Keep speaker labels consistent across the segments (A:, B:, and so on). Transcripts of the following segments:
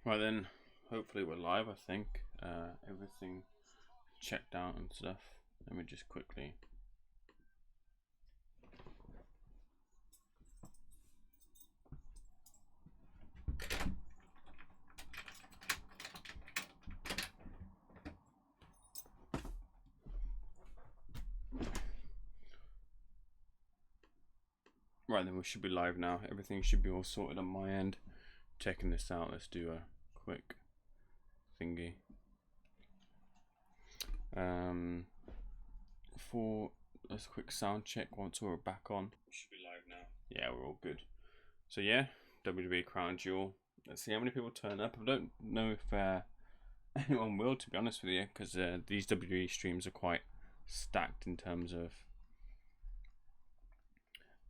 A: Right then, hopefully we're live. I think everything checked out and stuff. Let me just quickly. Right then, we should be live now. Everything should be all sorted on my end. Checking this out. Let's do a quick thingy. For a quick sound check once we're back on. We should be live now. Yeah, we're all good. So yeah, WWE Crown Jewel. Let's see how many people turn up. I don't know if anyone will, to be honest with you, because these WWE streams are quite stacked in terms of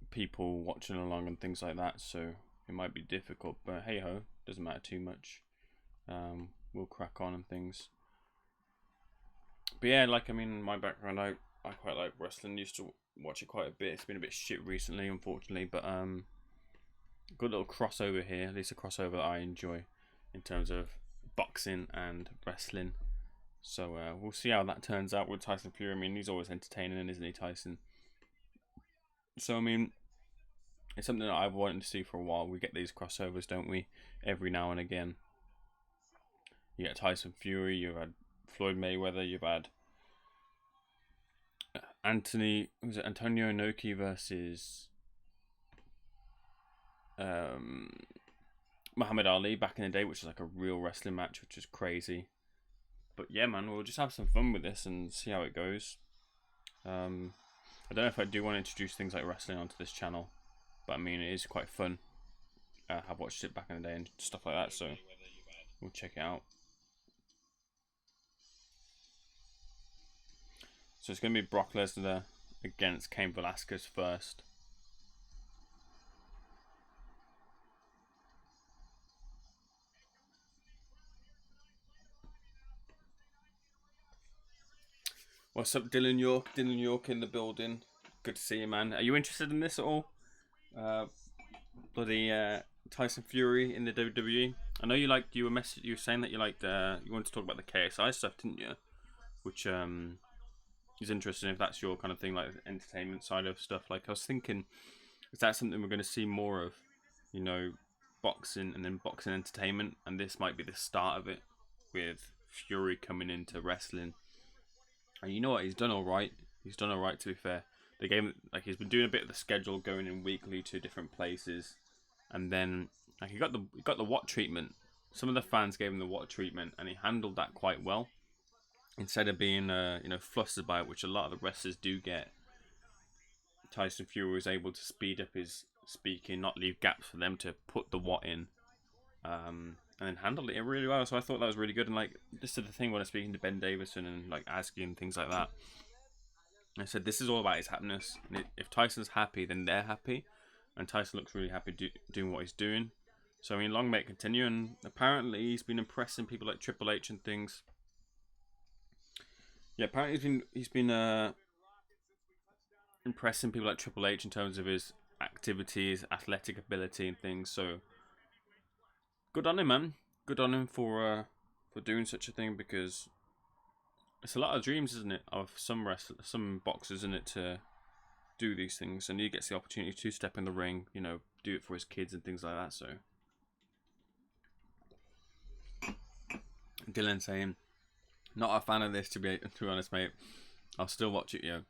A: people watching along and things like that, so it might be difficult, but hey ho, doesn't matter too much. We'll crack on and things. But yeah, like, I mean, my background, I quite like wrestling. Used to watch it quite a bit. It's been a bit shit recently, unfortunately, but good little crossover here. At least a crossover that I enjoy in terms of boxing and wrestling. So we'll see how that turns out with Tyson Fury. I mean, he's always entertaining, isn't he, Tyson? So I mean, it's something that I've wanted to see for a while. We get these crossovers, don't we? Every now and again. You get Tyson Fury, you've had Floyd Mayweather, you've had Antonio Inoki versus Muhammad Ali back in the day, which is like a real wrestling match, which is crazy. But yeah, man, we'll just have some fun with this and see how it goes. I don't know if I do want to introduce things like wrestling onto this channel, but I mean, it is quite fun. I've watched it back in the day and stuff like that, so we'll check it out. So it's going to be Brock Lesnar against Cain Velasquez first. What's up, Dylan York? Dylan York in the building. Good to see you, man. Are you interested in this at all? Bloody Tyson Fury in the WWE. I know you liked. You were saying that you liked. You wanted to talk about the KSI stuff, didn't you? Which is interesting if that's your kind of thing, like the entertainment side of stuff. Like I was thinking, is that something we're going to see more of? You know, boxing and then boxing entertainment, and this might be the start of it with Fury coming into wrestling. And you know what? He's done all right. He's done all right, to be fair. They gave him, like, he's been doing a bit of the schedule, going in weekly to different places, and then like he got the what treatment. Some of the fans gave him the what treatment, and he handled that quite well. Instead of being flustered by it, which a lot of the wrestlers do get, Tyson Fury was able to speed up his speaking, not leave gaps for them to put the what in, and then handled it really well. So I thought that was really good. And like, this is the thing when I was speaking to Ben Davison and like asking and things like that. I said this is all about his happiness. If Tyson's happy, then they're happy, and Tyson looks really happy doing what he's doing. So I mean, long may it continue. And apparently he's been impressing people like Triple H and things. Yeah, apparently he's been impressing people like Triple H in terms of his activities, athletic ability, and things. So good on him, man. Good on him for doing such a thing, because it's a lot of dreams, isn't it, of some boxers, isn't it, to do these things, and he gets the opportunity to step in the ring, you know, do it for his kids and things like that. So Dylan saying, not a fan of this, to be honest, mate. I'll still watch it, yeah.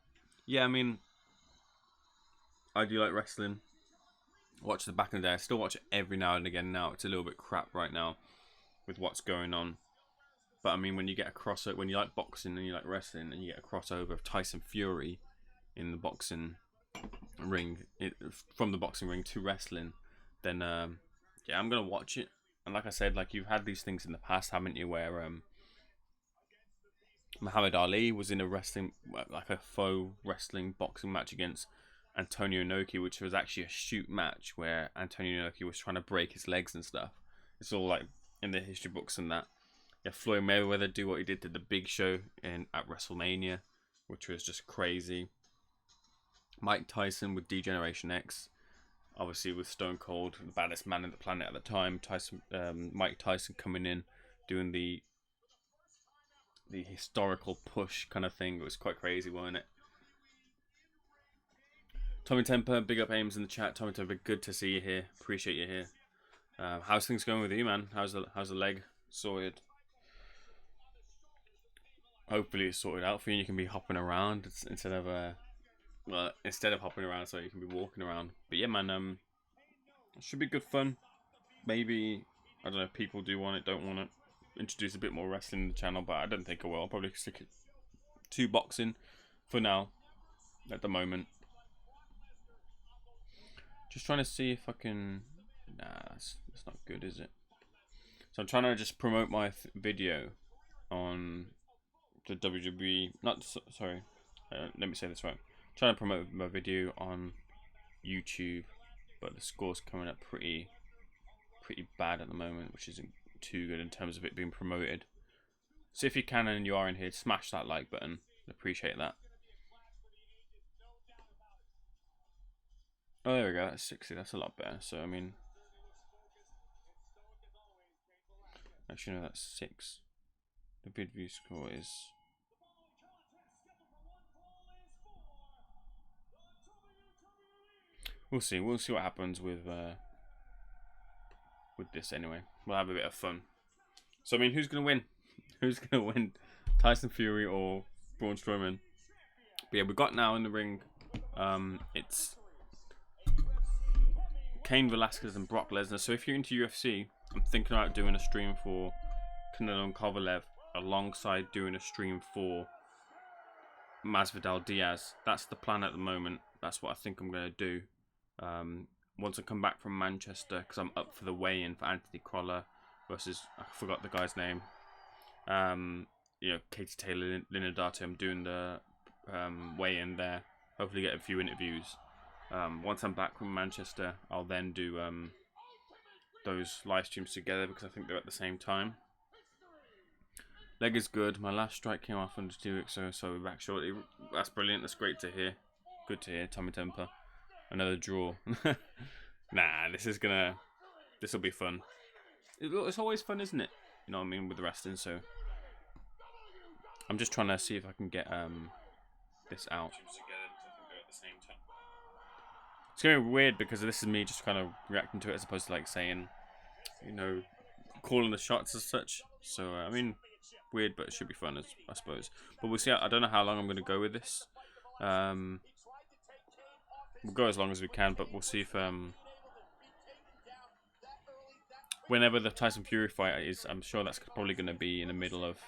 A: Yeah, I mean, I do like wrestling. Watch the back in the day. I still watch it every now and again. Now it's a little bit crap right now with what's going on. But I mean, when you get a crossover, when you like boxing and you like wrestling, and you get a crossover of Tyson Fury in the boxing ring, from the boxing ring to wrestling, then yeah, I'm gonna watch it. And like I said, like, you've had these things in the past, haven't you, where Muhammad Ali was in a wrestling, like a faux wrestling boxing match against Antonio Inoki, which was actually a shoot match where Antonio Inoki was trying to break his legs and stuff. It's all like in the history books and that. Yeah, Floyd Mayweather do what he did to the Big Show at WrestleMania, which was just crazy. Mike Tyson with D-Generation X Obviously with Stone Cold, the baddest man on the planet at the time, Mike Tyson coming in, doing the historical push kind of thing. It was quite crazy, wasn't it? Tommy Temper, big up Ames in the chat. Tommy Temper, good to see you here. Appreciate you here. How's things going with you, man? How's the leg sorted? Hopefully it's sorted out for you. You can be hopping around instead of hopping around, so you can be walking around. But yeah, man, it should be good fun. Maybe, I don't know, people do want it, don't want it. Introduce a bit more wrestling in the channel, but I don't think I will. I'll probably stick it to boxing for now, at the moment. Just trying to see if I can... Nah, that's not good, is it? So I'm trying to just promote my video on the WWE... Sorry. Let me say this right. I'm trying to promote my video on YouTube, but the score's coming up pretty bad at the moment, which isn't too good in terms of it being promoted. So if you can and you are in here, smash that like button. I'd appreciate that. Oh, there we go. That's 60. That's a lot better. So I mean, actually no, that's 6. The vid view score is... We'll see. We'll see what happens with this anyway. We'll have a bit of fun. So I mean, who's gonna win? Who's gonna win? Tyson Fury or Braun Strowman? But yeah, we got now in the ring. It's Cain, Velasquez, and Brock Lesnar. So if you're into UFC, I'm thinking about doing a stream for Canelo and Kovalev alongside doing a stream for Masvidal Diaz. That's the plan at the moment. That's what I think I'm gonna do. Once I come back from Manchester, because I'm up for the weigh-in for Anthony Crolla versus, I forgot the guy's name. You know, Katie Taylor, Linodati. I'm doing the weigh-in there. Hopefully get a few interviews. Once I'm back from Manchester, I'll then do those live streams together because I think they're at the same time. Leg is good. My last strike came off under 2 weeks ago, so we're back shortly. That's brilliant. That's great to hear. Good to hear. Tommy Temper. Another draw. Nah, this will be fun. It's always fun, isn't it? You know what I mean, with the wrestling. So I'm just trying to see if I can get this out. It's gonna be weird because this is me just kind of reacting to it as opposed to like saying, you know, calling the shots as such. So I mean, weird, but it should be fun, I suppose. But we'll see. I don't know how long I'm gonna go with this. We'll go as long as we can, but we'll see if whenever the Tyson Fury fight is, I'm sure that's probably going to be in the middle of...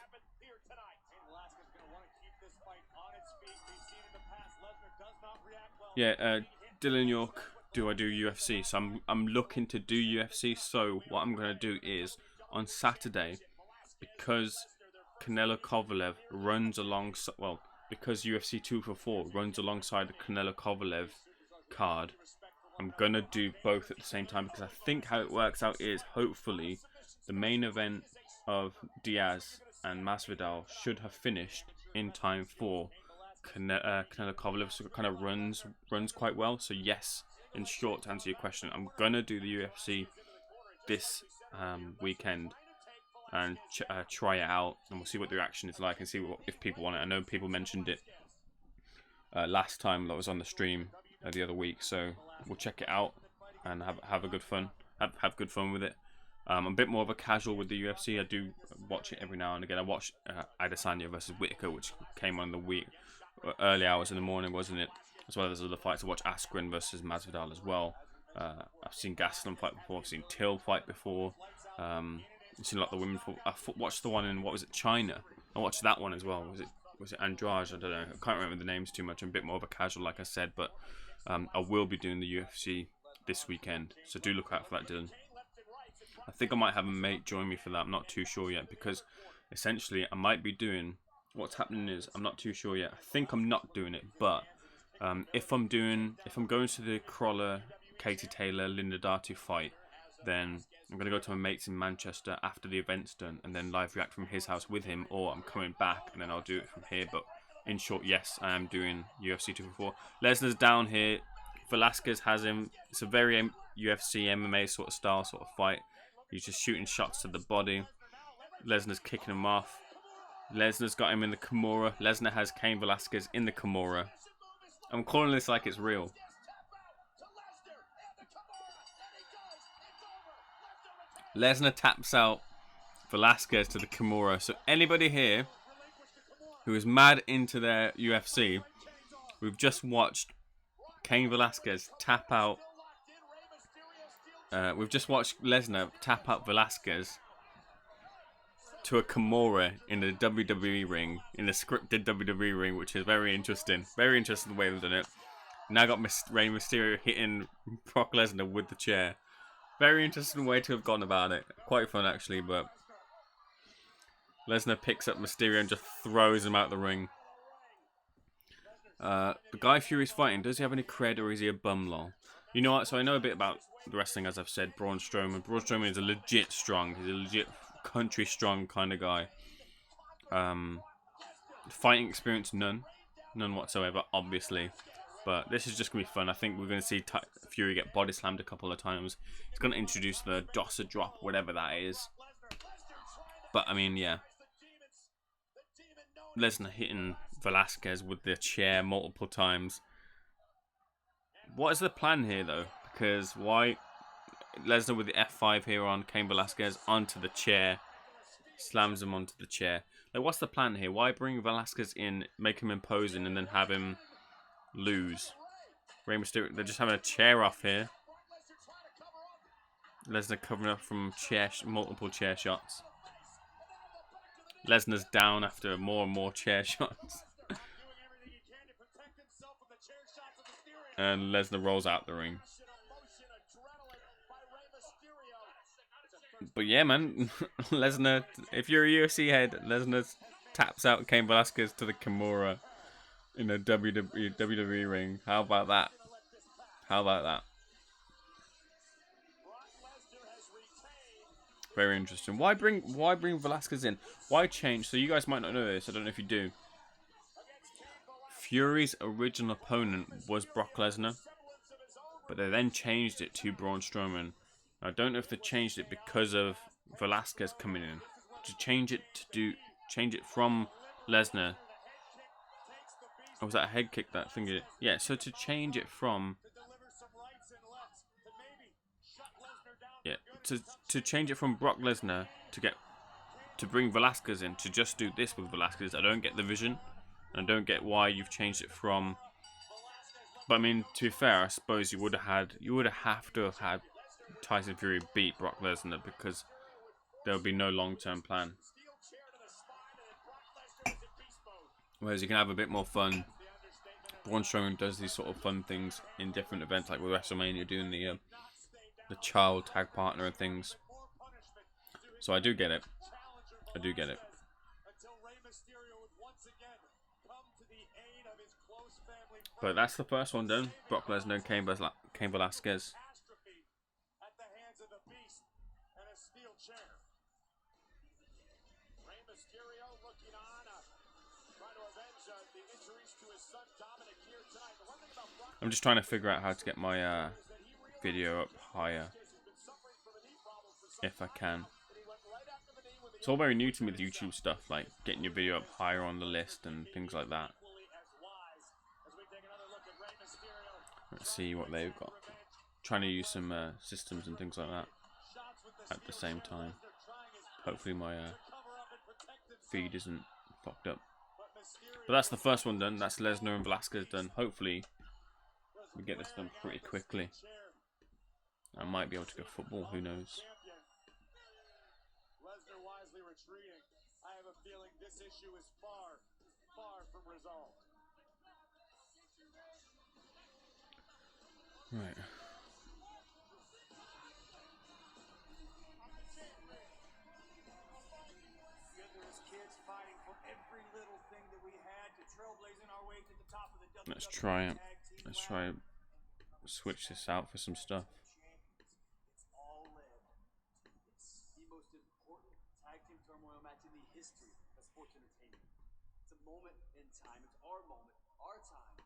A: Yeah, Dylan York, do I do UFC? So I'm looking to do UFC, so what I'm going to do is, on Saturday, because Canelo Kovalev runs alongside... Well, because UFC 244 runs alongside the Canelo Kovalev card, I'm gonna do both at the same time because I think how it works out is hopefully the main event of Diaz and Masvidal should have finished in time for Canelo Kovalev, so it kind of runs quite well. So yes, in short, to answer your question, I'm gonna do the UFC this weekend and try it out, and we'll see what the reaction is like and see if people want it. I know people mentioned it last time that was on the stream the other week, so we'll check it out and have a good fun. Have good fun with it. I'm a bit more of a casual with the UFC. I do watch it every now and again. I watched Adesanya versus Whitaker, which came on the week early hours in the morning, wasn't it? As well as other fights. I watched Askren versus Masvidal as well. I've seen Gastelum fight before. I've seen Till fight before. I've seen a lot of the women. I watched the one in, what was it, China? I watched that one as well. Was it Andrade? I don't know. I can't remember the names too much. I'm a bit more of a casual, like I said, but I will be doing the UFC this weekend, so do look out for that, Dylan. I think I might have a mate join me for that. I'm not too sure yet because essentially I might be doing... What's happening is I'm not too sure yet. I think I'm not doing it, but if I'm going to the Crolla, Katie Taylor, Linda Datu fight, then I'm going to go to my mates in Manchester after the event's done and then live react from his house with him, or I'm coming back and then I'll do it from here. But in short, yes, I am doing UFC 244. Lesnar's down here Velasquez has him. It's a very UFC MMA sort of style, sort of fight. He's just shooting shots to the body. Lesnar's kicking him off. Lesnar's got him in the Kimura. Lesnar has Cain Velasquez in the Kimura. I'm calling this like it's real. Lesnar taps out Velasquez to the Kimura. So anybody here who is mad into their UFC, we've just watched Cain Velasquez tap out. We've just watched Lesnar tap out Velasquez to a Kimura in the WWE ring, in the scripted WWE ring, which is very interesting. Very interesting the way they've done it. Now got Rey Mysterio hitting Brock Lesnar with the chair. Very interesting way to have gone about it. Quite fun actually, but Lesnar picks up Mysterio and just throws him out the ring. The guy Fury's fighting, does he have any cred or is he a bum lol? You know what, so I know a bit about the wrestling, as I've said. Braun Strowman. Braun Strowman is a legit strong. He's a legit country strong kind of guy. Fighting experience, none whatsoever, obviously. But this is just going to be fun. I think we're going to see Fury get body slammed a couple of times. He's going to introduce the Dosser drop, whatever that is. But, I mean, yeah. Lesnar hitting Velasquez with the chair multiple times. What is the plan here, though? Because why... Lesnar with the F5 here on Cain Velasquez onto the chair. Slams him onto the chair. Like, what's the plan here? Why bring Velasquez in, make him imposing, and then have him lose? Rey Mysterio, they're just having a chair off here. Lesnar covering up from multiple chair shots. Lesnar's down after more and more chair shots. And Lesnar rolls out the ring. But yeah, man, Lesnar, if you're a UFC head, Lesnar taps out Cain Velasquez to the Kimura in a WWE ring. How about that? How about that? Very interesting. Why bring Velasquez in? Why change? So you guys might not know this. I don't know if you do. Fury's original opponent was Brock Lesnar, but they then changed it to Braun Strowman. I don't know if they changed it because of Velasquez coming in. To change it from Lesnar. Oh, was that a head kick? That thing? Yeah. So to change it from. Yeah. To change it from Brock Lesnar to bring Velasquez in to just do this with Velasquez. I don't get the vision. I don't get why you've changed it from. But I mean, to be fair, I suppose you would have to have had Tyson Fury beat Brock Lesnar because there would be no long-term plan. Whereas you can have a bit more fun. Braun Strowman does these sort of fun things in different events, like with WrestleMania doing the child tag partner and things. So I do get it. I do get it. But that's the first one done. Brock Lesnar and Cain Velasquez. I'm just trying to figure out how to get my video up higher, if I can. It's all very new to me, the YouTube stuff, like getting your video up higher on the list and things like that. Let's see what they've got. Trying to use some systems and things like that at the same time. Hopefully my feed isn't fucked up. But that's the first one done. That's Lesnar and Velasquez done. Hopefully we get this done pretty quickly. I might be able to go football. Who knows? Lesnar wisely retreating. I have a feeling this issue is far from resolved. Right. Let's try it. Let's try to switch this out for some stuff. It's the most important tag team turmoil match in the history of sports entertainment. It's a moment in time. It's our moment, our time.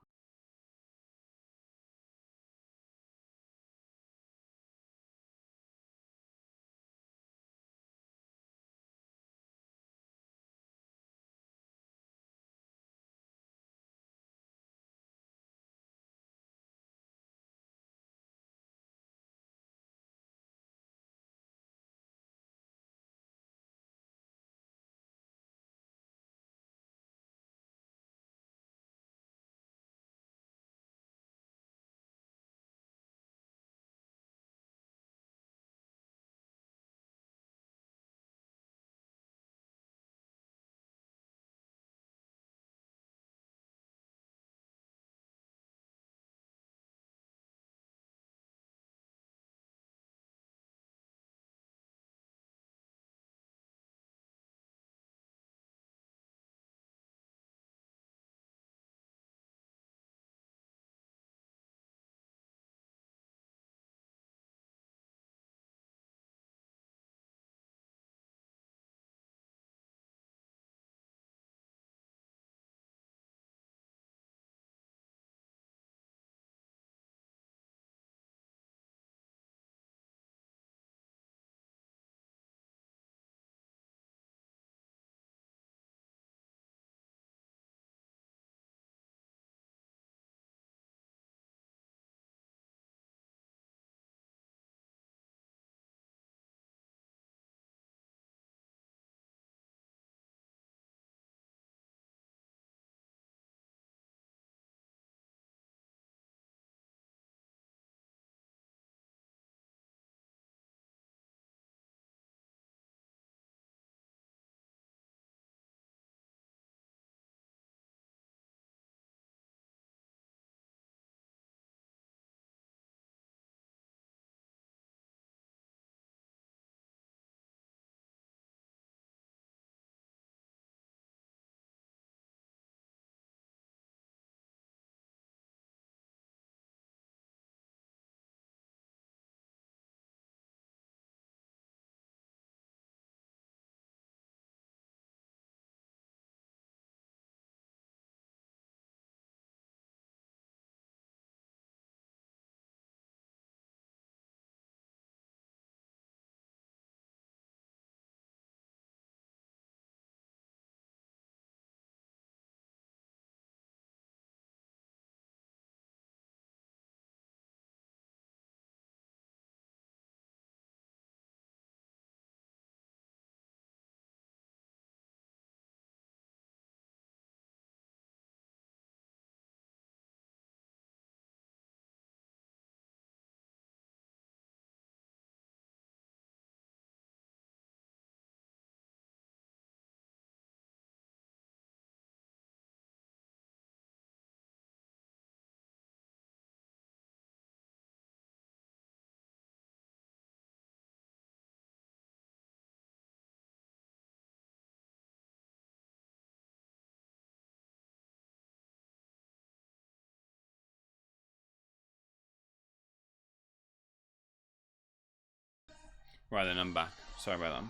A: Right then, I'm back. Sorry about that.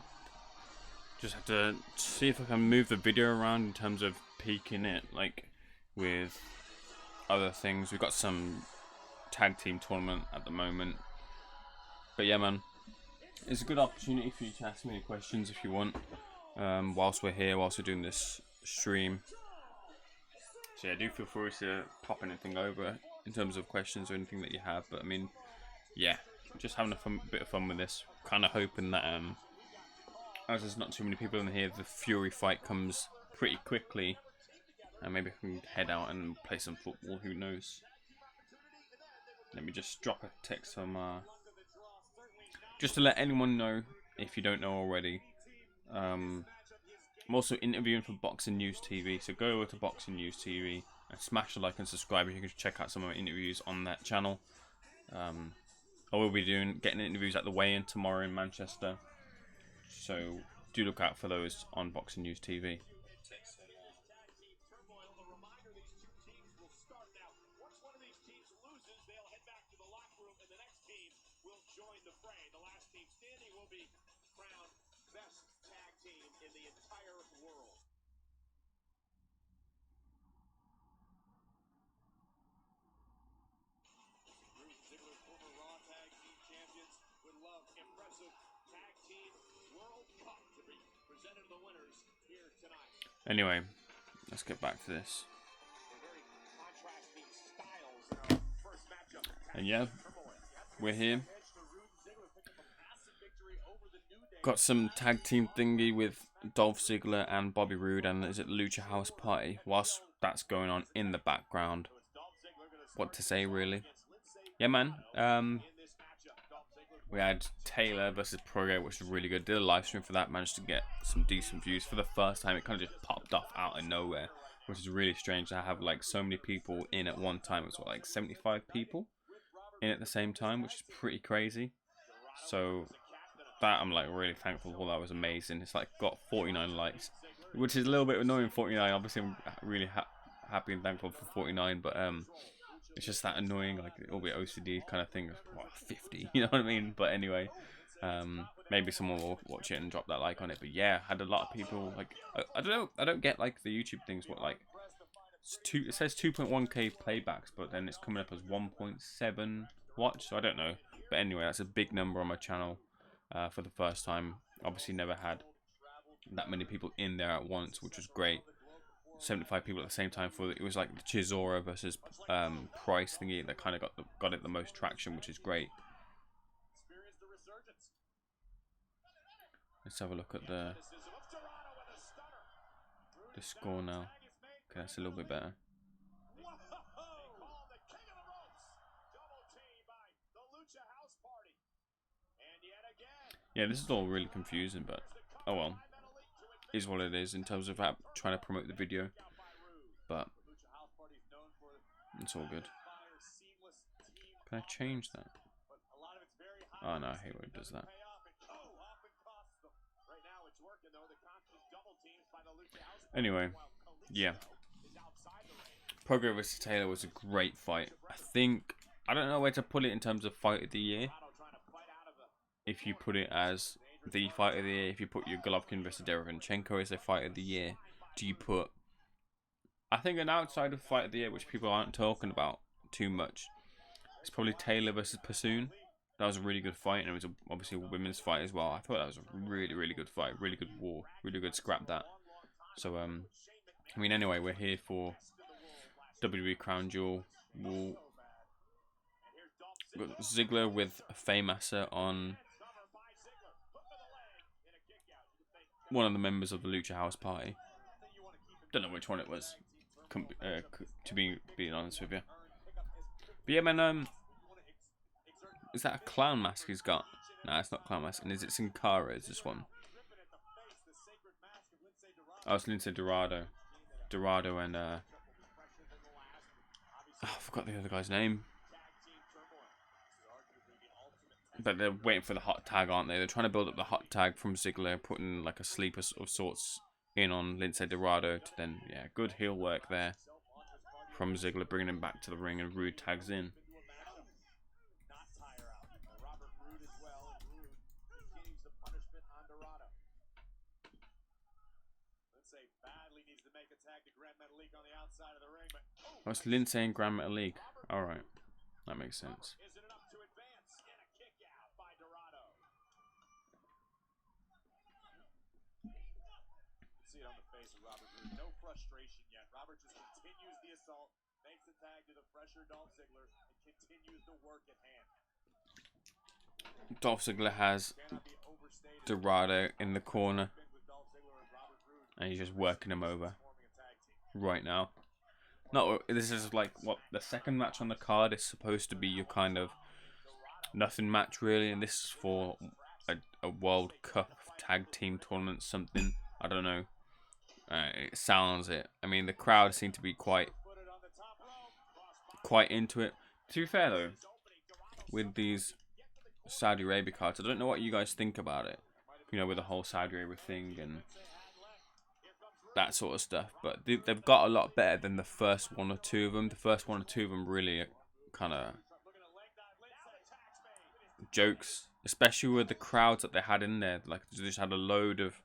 A: Just have to see if I can move the video around in terms of peaking it, like with other things. We've got some tag team tournament at the moment. But yeah, man, it's a good opportunity for you to ask me any questions if you want, whilst we're here, whilst we're doing this stream. So yeah, do feel free to pop anything over in terms of questions or anything that you have. But I mean, yeah, just having a bit of fun with this. Kind of hoping that as there's not too many people in here, the Fury fight comes pretty quickly, and maybe I can head out and play some football. Who knows? Let me just drop a text on just to let anyone know, if you don't know already. I'm also interviewing for Boxing News TV, so go over to Boxing News TV and smash the like and subscribe. You can check out some of my interviews on that channel. I will be getting interviews at the weigh-in tomorrow in Manchester, so do look out for those on Boxing News TV. Anyway, let's get back to this. And yeah, we're here. Got some tag team thingy with Dolph Ziggler and Bobby Roode, and is it Lucha House Party? Whilst that's going on in the background, what to say really? Yeah, man. We had Taylor versus Prograde, which was really good. Did a live stream for that, managed to get some decent views for the first time. It kind of just popped off out of nowhere, which is really strange to have like so many people in at one time. It was what, like 75 people in at the same time, which is pretty crazy. So that I'm like really thankful for. That was amazing. It's like got 49 likes, which is a little bit annoying. 49. Obviously, I'm really happy and thankful for 49, but it's just that annoying, like a little bit OCD kind of thing. What, 50, you know what I mean? But anyway, maybe someone will watch it and drop that like on it. But yeah, had a lot of people like I don't know. I don't get like the YouTube things. What like it says 2.1k playbacks, but then it's coming up as 1.7 watch. So I don't know. But anyway, that's a big number on my channel for the first time. Obviously, never had that many people in there at once, which was great. 75 people at the same time for it was like the Chisora versus Price thingy that kind of got it the most traction, which is great. Let's have a look at the score now. Okay, that's a little bit better. Yeah, this is all really confusing, but oh well. Is what it is in terms of trying to promote the video, but it's all good. Can I change that? Oh no, I hate when it does that. Anyway, yeah, Prograde vs Taylor was a great fight. I don't know where to put it in terms of fight of the year. If you put it as the fight of the year, if you put your Golovkin versus Derevyanchenko as a fight of the year, do you put, I think, an outside of fight of the year which people aren't talking about too much, it's probably Taylor versus Pursoon. That was a really good fight, and it was obviously a women's fight as well. I thought that was a really, really good fight, really good war, really good scrap that. So I mean, anyway, we're here for WWE Crown Jewel. We've got Ziggler with a Fameasser on one of the members of the Lucha House Party. Don't know which one it was, to be honest with you. But yeah, man, is that a clown mask he's got? Nah, it's not clown mask. And is it Sin Cara? Is this one? Oh, it's Lince Dorado. Dorado and oh, I forgot the other guy's name. But they're waiting for the hot tag, aren't they? They're trying to build up the hot tag from Ziggler, putting like a sleeper of sorts in on Lince Dorado to then, yeah, good heel work there from Ziggler, bringing him back to the ring, and Roode tags in. Oh, it's Lindsay and Graham at a league. Alright. That makes sense.
B: See it on the face of Robert Roode. No frustration yet. Robert just continues the assault, makes the tag to the fresher Dolph Ziggler, and continues the work at hand.
A: Dolph Ziggler has Dorado in the corner, and he's just working him over right now. This is like what the second match on the card is supposed to be your kind of nothing match really, and this is for a World Cup tag team tournament something. I don't know. It sounds it. I mean, the crowd seem to be quite into it. To be fair though, with these Saudi Arabia cards, I don't know what you guys think about it. You know, with the whole Saudi Arabia thing and that sort of stuff. But they've got a lot better than the first one or two of them. The first one or two of them really kind of jokes, especially with the crowds that they had in there. Like, they just had a load of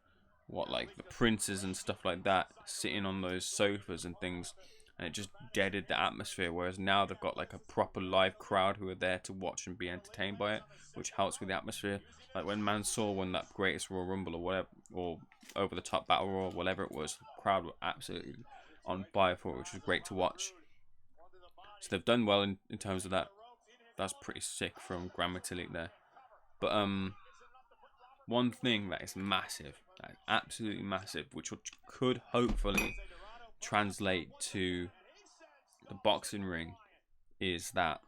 A: like the princes and stuff like that sitting on those sofas and things, and it just deaded the atmosphere. Whereas now they've got like a proper live crowd who are there to watch and be entertained by it, which helps with the atmosphere. Like when Mansoor won that Greatest Royal Rumble or whatever, or Over the Top Battle Royal, whatever it was, the crowd were absolutely on fire for it, which was great to watch. So they've done well in terms of that. That's pretty sick from Grand Metalik there. But one thing that is massive, that is absolutely massive, which could hopefully translate to the boxing ring, is that,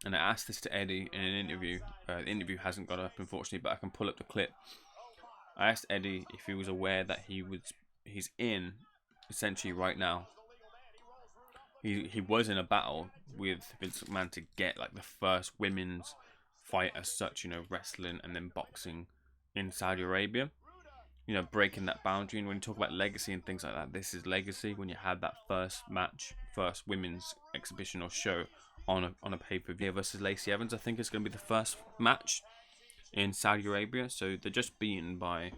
A: and I asked this to Eddie in an interview. The interview hasn't got up, unfortunately, but I can pull up the clip. I asked Eddie if he was aware that he's in, essentially right now, he was in a battle with Vince McMahon to get like the first women's fight as such, you know, wrestling and then boxing in Saudi Arabia. You know, breaking that boundary. And when you talk about legacy and things like that, this is legacy. When you had that first match, first women's exhibition or show on a pay-per-view versus Lacey Evans, I think it's going to be the first match in Saudi Arabia. So they're just beaten by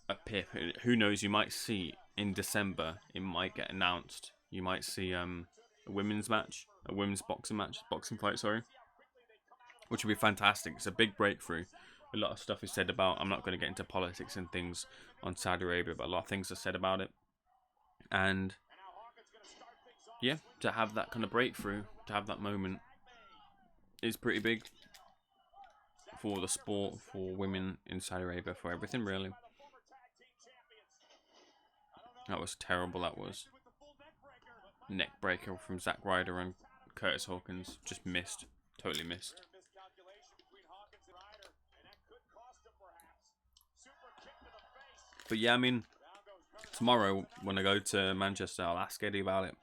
A: a pip. Who knows? You might see in December. It might get announced. You might see a women's match, a women's boxing fight. Sorry, which would be fantastic. It's a big breakthrough. A lot of stuff is said about. I'm not going to get into politics and things on Saudi Arabia, but a lot of things are said about it. And yeah, to have that kind of breakthrough, to have that moment, is pretty big for the sport, for women in Saudi Arabia, for everything really. That was terrible. That was neck breaker from Zack Ryder and Curtis Hawkins. Just missed, totally missed. But yeah, I mean, tomorrow when I go to Manchester, I'll ask Eddie about it.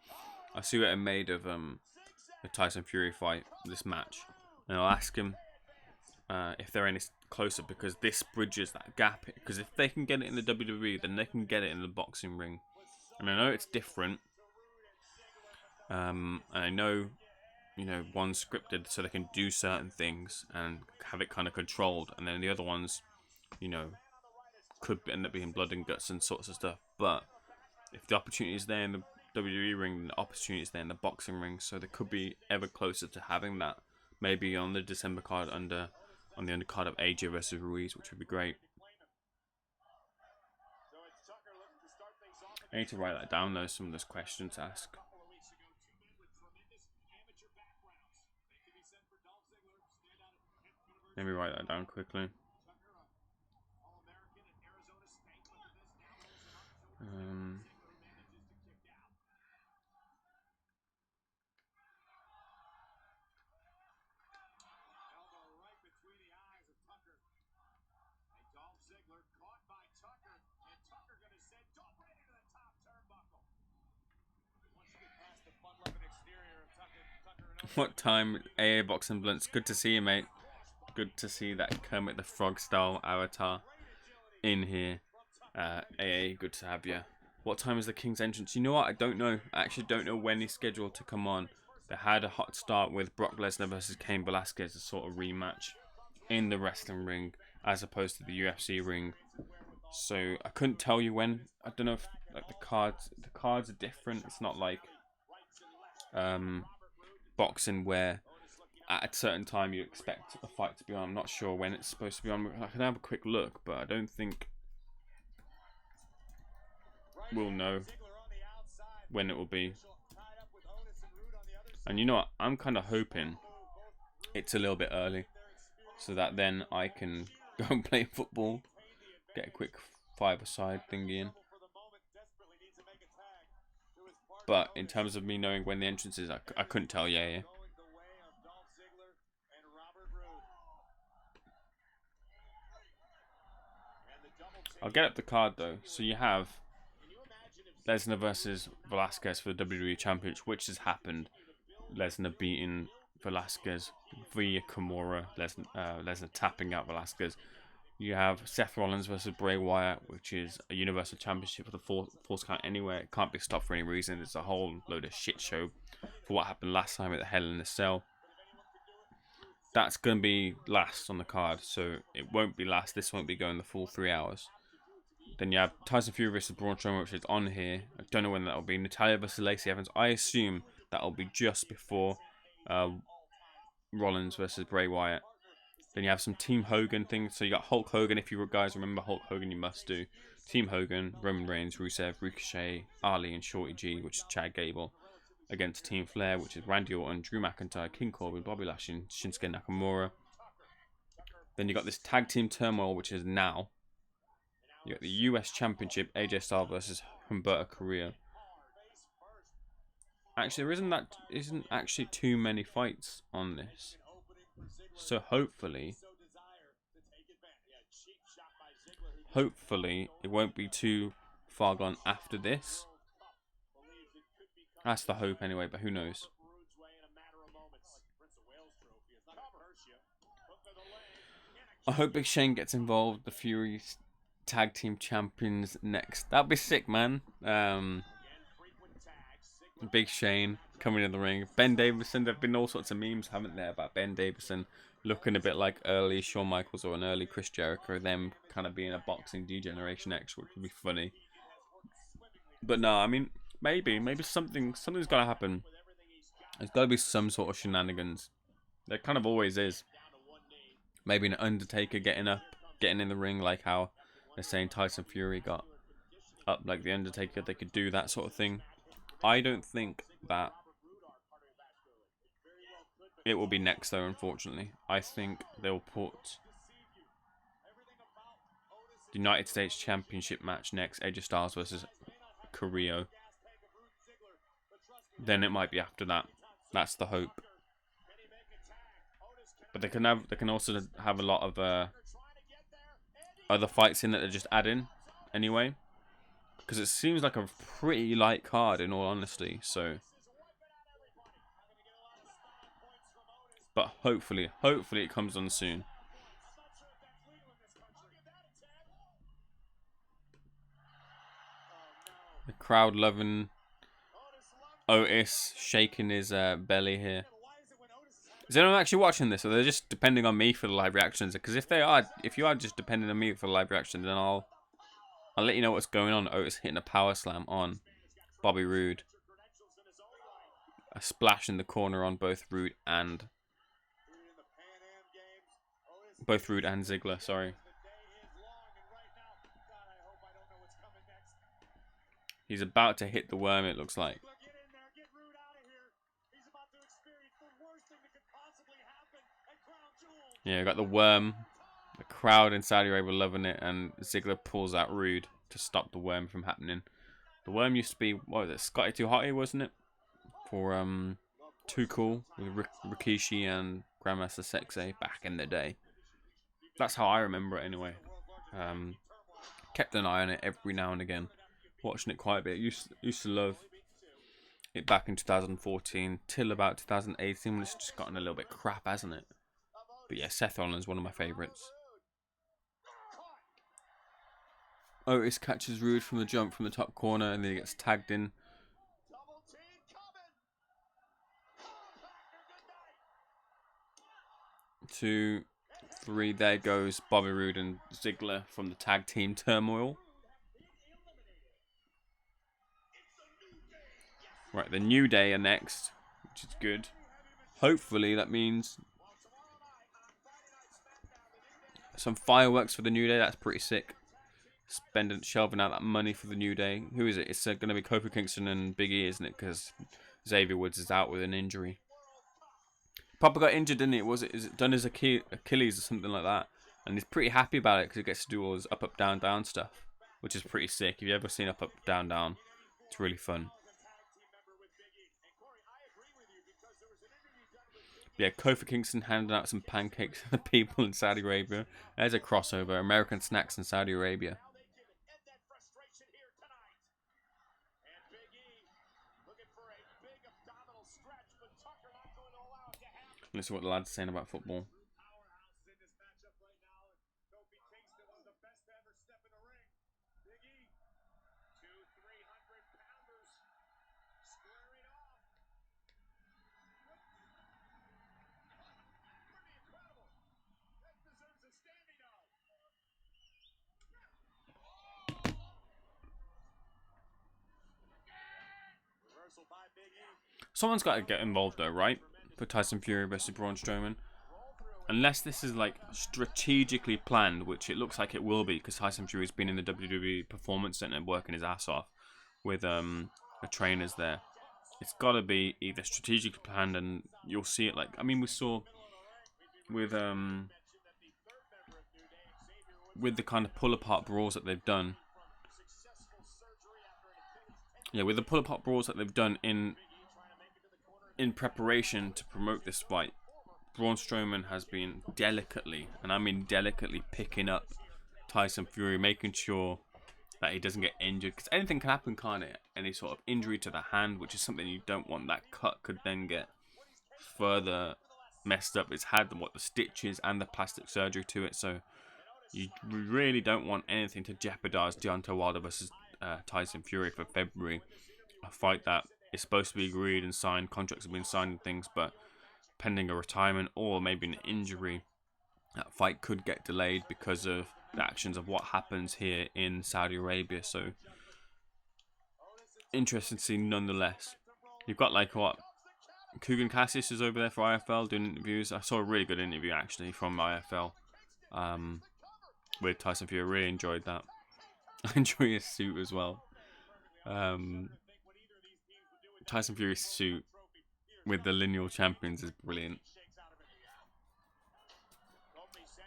A: I'll see what I made of the Tyson Fury fight, this match, and I'll ask him if they're any closer, because this bridges that gap. Because if they can get it in the WWE, then they can get it in the boxing ring. And I know it's different. And I know, you know, one's scripted so they can do certain things and have it kind of controlled, and then the other ones, you know, could end up being blood and guts and sorts of stuff. But if the opportunity is there in the WWE ring, the opportunity is there in the boxing ring, so they could be ever closer to having that. Maybe on the December card on the undercard of AJ versus Ruiz, which would be great. I need to write that down though, some of those questions to ask. Let me write that down quickly. What time? AA Boxing Blunts. Good to see you, mate. Good to see that Kermit the Frog style avatar in here. AA, good to have you. What time is the King's entrance? You know what? I don't know. I actually don't know when he's scheduled to come on. They had a hot start with Brock Lesnar versus Cain Velasquez, a sort of rematch in the wrestling ring as opposed to the UFC ring. So I couldn't tell you when. I don't know if like the cards are different. It's not like boxing where at a certain time you expect a fight to be on. I'm not sure when it's supposed to be on. I can have a quick look, but I don't think we'll know when it will be. And you know what? I'm kind of hoping it's a little bit early, so that then I can go and play football, get a quick 5-a-side thingy in. But in terms of me knowing when the entrance is, I couldn't tell. Yeah. I'll get up the card though. So you have Lesnar versus Velasquez for the WWE Championship, which has happened. Lesnar beating Velasquez via Kimura. Lesnar tapping out Velasquez. You have Seth Rollins versus Bray Wyatt, which is a Universal Championship for the Falls Count Anywhere. It can't be stopped for any reason. It's a whole load of shit show for what happened last time at the Hell in a Cell. That's going to be last on the card, so it won't be last. This won't be going the full 3 hours. Then you have Tyson Fury versus Braun Strowman, which is on here. I don't know when that'll be. Natalya versus Lacey Evans. I assume that'll be just before Rollins versus Bray Wyatt. Then you have some Team Hogan things. So you got Hulk Hogan. If you guys remember Hulk Hogan, you must do. Team Hogan, Roman Reigns, Rusev, Ricochet, Ali, and Shorty G, which is Chad Gable, against Team Flair, which is Randy Orton, Drew McIntyre, King Corbin, Bobby Lashley, and Shinsuke Nakamura. Then you got this Tag Team Turmoil, which is now. You got the US Championship, AJ Styles versus Humberto Carrillo. Actually, there isn't actually too many fights on this. So hopefully it won't be too far gone after this. That's the hope anyway, but who knows. I hope Big Shane gets involved. The Fury's tag team champions next. That'd be sick, man. Big Shane coming in the ring. Ben Davison. There've been all sorts of memes, haven't there, about Ben Davison looking a bit like early Shawn Michaels or an early Chris Jericho. Them kind of being a boxing D-Generation X, which would be funny. But no, I mean, maybe something's got to happen. There's got to be some sort of shenanigans. There kind of always is. Maybe an Undertaker getting in the ring, like how they're saying Tyson Fury got up like the Undertaker. They could do that sort of thing. I don't think that it will be next though, unfortunately. I think they'll put the United States Championship match next, AJ Styles versus Carrillo. Then it might be after that. That's the hope. But they can also have a lot of other fights in that they just add in anyway. Because it seems like a pretty light card in all honesty, so. But hopefully it comes on soon. The crowd loving Otis shaking his belly here. Is anyone actually watching this, or they're just depending on me for the live reactions? Because if you are just depending on me for the live reactions, then I'll let you know what's going on. Otis hitting a power slam on Bobby Roode. A splash in the corner on both Roode and Ziggler. Sorry. He's about to hit the worm, it looks like. Yeah, got the worm. The crowd in Saudi Arabia loving it, and Ziggler pulls out Roode to stop the worm from happening. The worm used to be, what was it, Scotty 2 Hotty, wasn't it? For Too Cool with Rikishi and Grandmaster Sexay back in the day. That's how I remember it anyway. Kept an eye on it every now and again. Watching it quite a bit. Used to love it back in 2014 till about 2018 when it's just gotten a little bit crap, hasn't it? But yeah, Seth Rollins is one of my favourites. Otis catches Roode from the jump from the top corner and then he gets tagged in. 2, 3, there goes Bobby Roode and Ziggler from the tag team turmoil. Right, the New Day are next, which is good. Hopefully that means some fireworks for the New Day. That's pretty sick. Shelving out that money for the New Day. Who is it? It's going to be Kofi Kingston and Big E, isn't it? Because Xavier Woods is out with an injury. Papa got injured, didn't he? Is it done his Achilles or something like that? And he's pretty happy about it because he gets to do all his up, down, down stuff, which is pretty sick. If you've ever seen up, down, down, it's really fun. Yeah, Kofi Kingston handing out some pancakes to the people in Saudi Arabia. There's a crossover. American snacks in Saudi Arabia. Let's see what the lads are saying about football. Someone's got to get involved though, right? For Tyson Fury versus Braun Strowman. Unless this is like strategically planned, which it looks like it will be, because Tyson Fury's been in the WWE Performance Centre working his ass off with the trainers there. It's got to be either strategically planned, and you'll see it like, I mean, we saw with the kind of pull apart brawls that they've done. Yeah, with the pull apart brawls that they've done in preparation to promote this fight, Braun Strowman has been delicately, and I mean delicately, picking up Tyson Fury, making sure that he doesn't get injured, because anything can happen, can't it? Any sort of injury to the hand, which is something you don't want. That cut could then get further messed up. It's had the stitches and the plastic surgery to it, so you really don't want anything to jeopardize Deontay Wilder versus Tyson Fury for February, a fight that is supposed to be agreed and signed, contracts have been signed and things, but pending a retirement or maybe an injury, that fight could get delayed because of the actions of what happens here in Saudi Arabia. So interesting to see nonetheless. You've got like what, Kugan Cassius is over there for IFL doing interviews. I saw a really good interview actually from IFL with Tyson Fury. Really enjoyed that. I enjoy his suit as well. Tyson Fury's suit with the lineal champions is brilliant.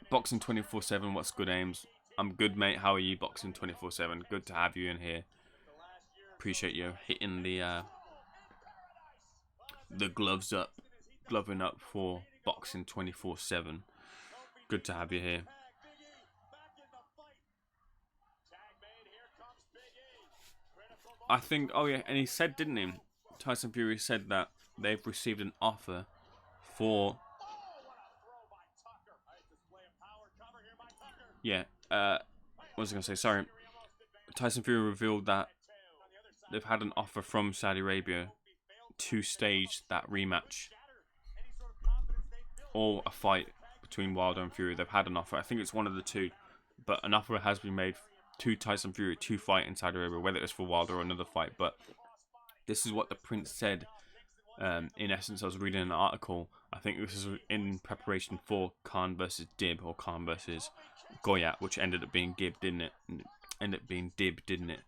A: Boxing 24/7. What's good, Ames? I'm good, mate. How are you? Boxing 24/7. Good to have you in here. Appreciate you hitting the gloving up for Boxing 24/7. Good to have you here. I think, oh yeah, and he said, didn't he? Tyson Fury said that they've received an offer for. Yeah, what was I going to say? Sorry. Tyson Fury revealed that they've had an offer from Saudi Arabia to stage that rematch or a fight between Wilder and Fury. They've had an offer. I think it's one of the two, but an offer has been made to Tyson Fury to fight in Saudi Arabia, whether it's for Wilder or another fight. But this is what the Prince said. In essence, I was reading an article. I think this is in preparation for Cain versus Dib, or Cain versus Goyat, which ended up being Gib, didn't it? Ended up being Dib, didn't it?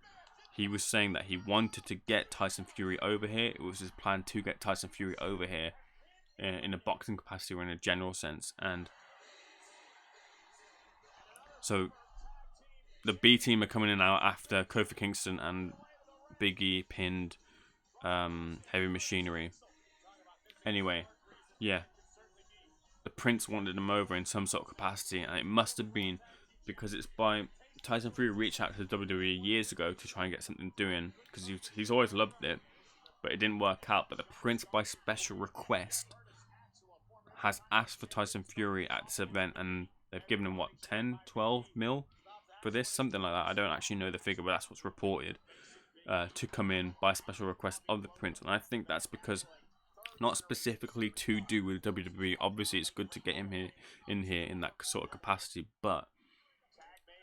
A: He was saying that he wanted to get Tyson Fury over here. It was his plan to get Tyson Fury over here in a boxing capacity or in a general sense. And so the B team are coming in now after Kofi Kingston and Big E pinned Heavy Machinery. Anyway, yeah. The Prince wanted him over in some sort of capacity, and it must have been because it's by Tyson Fury reached out to the WWE years ago to try and get something doing, because he's always loved it, but it didn't work out. But the Prince, by special request, has asked for Tyson Fury at this event, and they've given him, what, 10, 12 mil for this? Something like that. I don't actually know the figure, but that's what's reported, to come in by special request of the Prince. And I think that's because, not specifically to do with WWE, obviously it's good to get him in that sort of capacity, but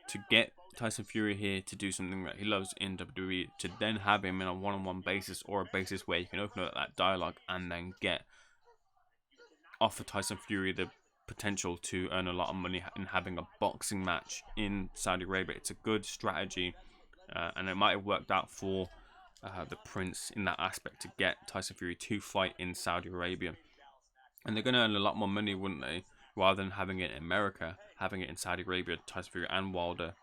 A: to get Tyson Fury here to do something that he loves in WWE, to then have him in a one-on-one basis, or a basis where you can open up that dialogue and then offer Tyson Fury the potential to earn a lot of money in having a boxing match in Saudi Arabia. It's a good strategy, and it might have worked out for the Prince in that aspect, to get Tyson Fury to fight in Saudi Arabia. And they're going to earn a lot more money, wouldn't they? Rather than having it in America, having it in Saudi Arabia, Tyson Fury and Wilder.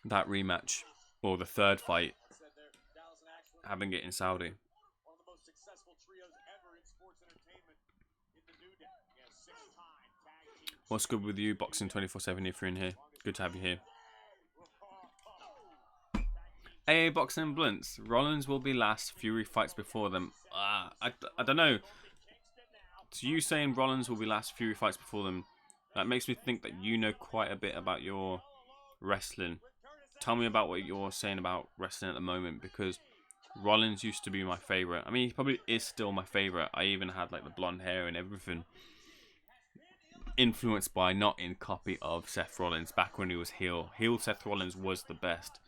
A: That rematch, or the third fight, having it in Saudi. What's good with you, Boxing 24/7, if you're in here? Good to have you here. AA Boxing and Blunts. Rollins will be last. Fury fights before them. I don't know. So you saying Rollins will be last, Fury fights before them, that makes me think that you know quite a bit about your wrestling. Tell me about what you're saying about wrestling at the moment, because Rollins used to be my favourite. I mean, he probably is still my favourite. I even had like the blonde hair and everything. Influenced by, not in copy of, Seth Rollins back when he was heel. Heel Seth Rollins was the best.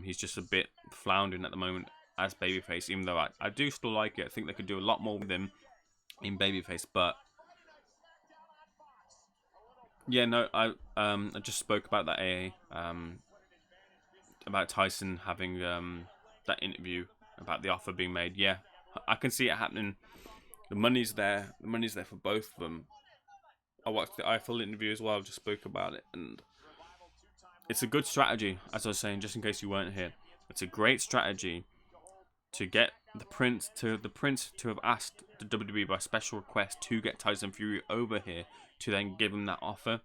A: He's just a bit floundering at the moment as babyface, even though I do still like it. I think they could do a lot more with him in babyface, but yeah, no, I just spoke about that AA, about Tyson having that interview, about the offer being made. Yeah, I can see it happening. The money's there. The money's there for both of them. I watched the Eiffel interview as well. Just spoke about it, and it's a good strategy. As I was saying, just in case you weren't here, it's a great strategy to get the Prince to have asked the WWE by special request to get Tyson Fury over here, to then give him that offer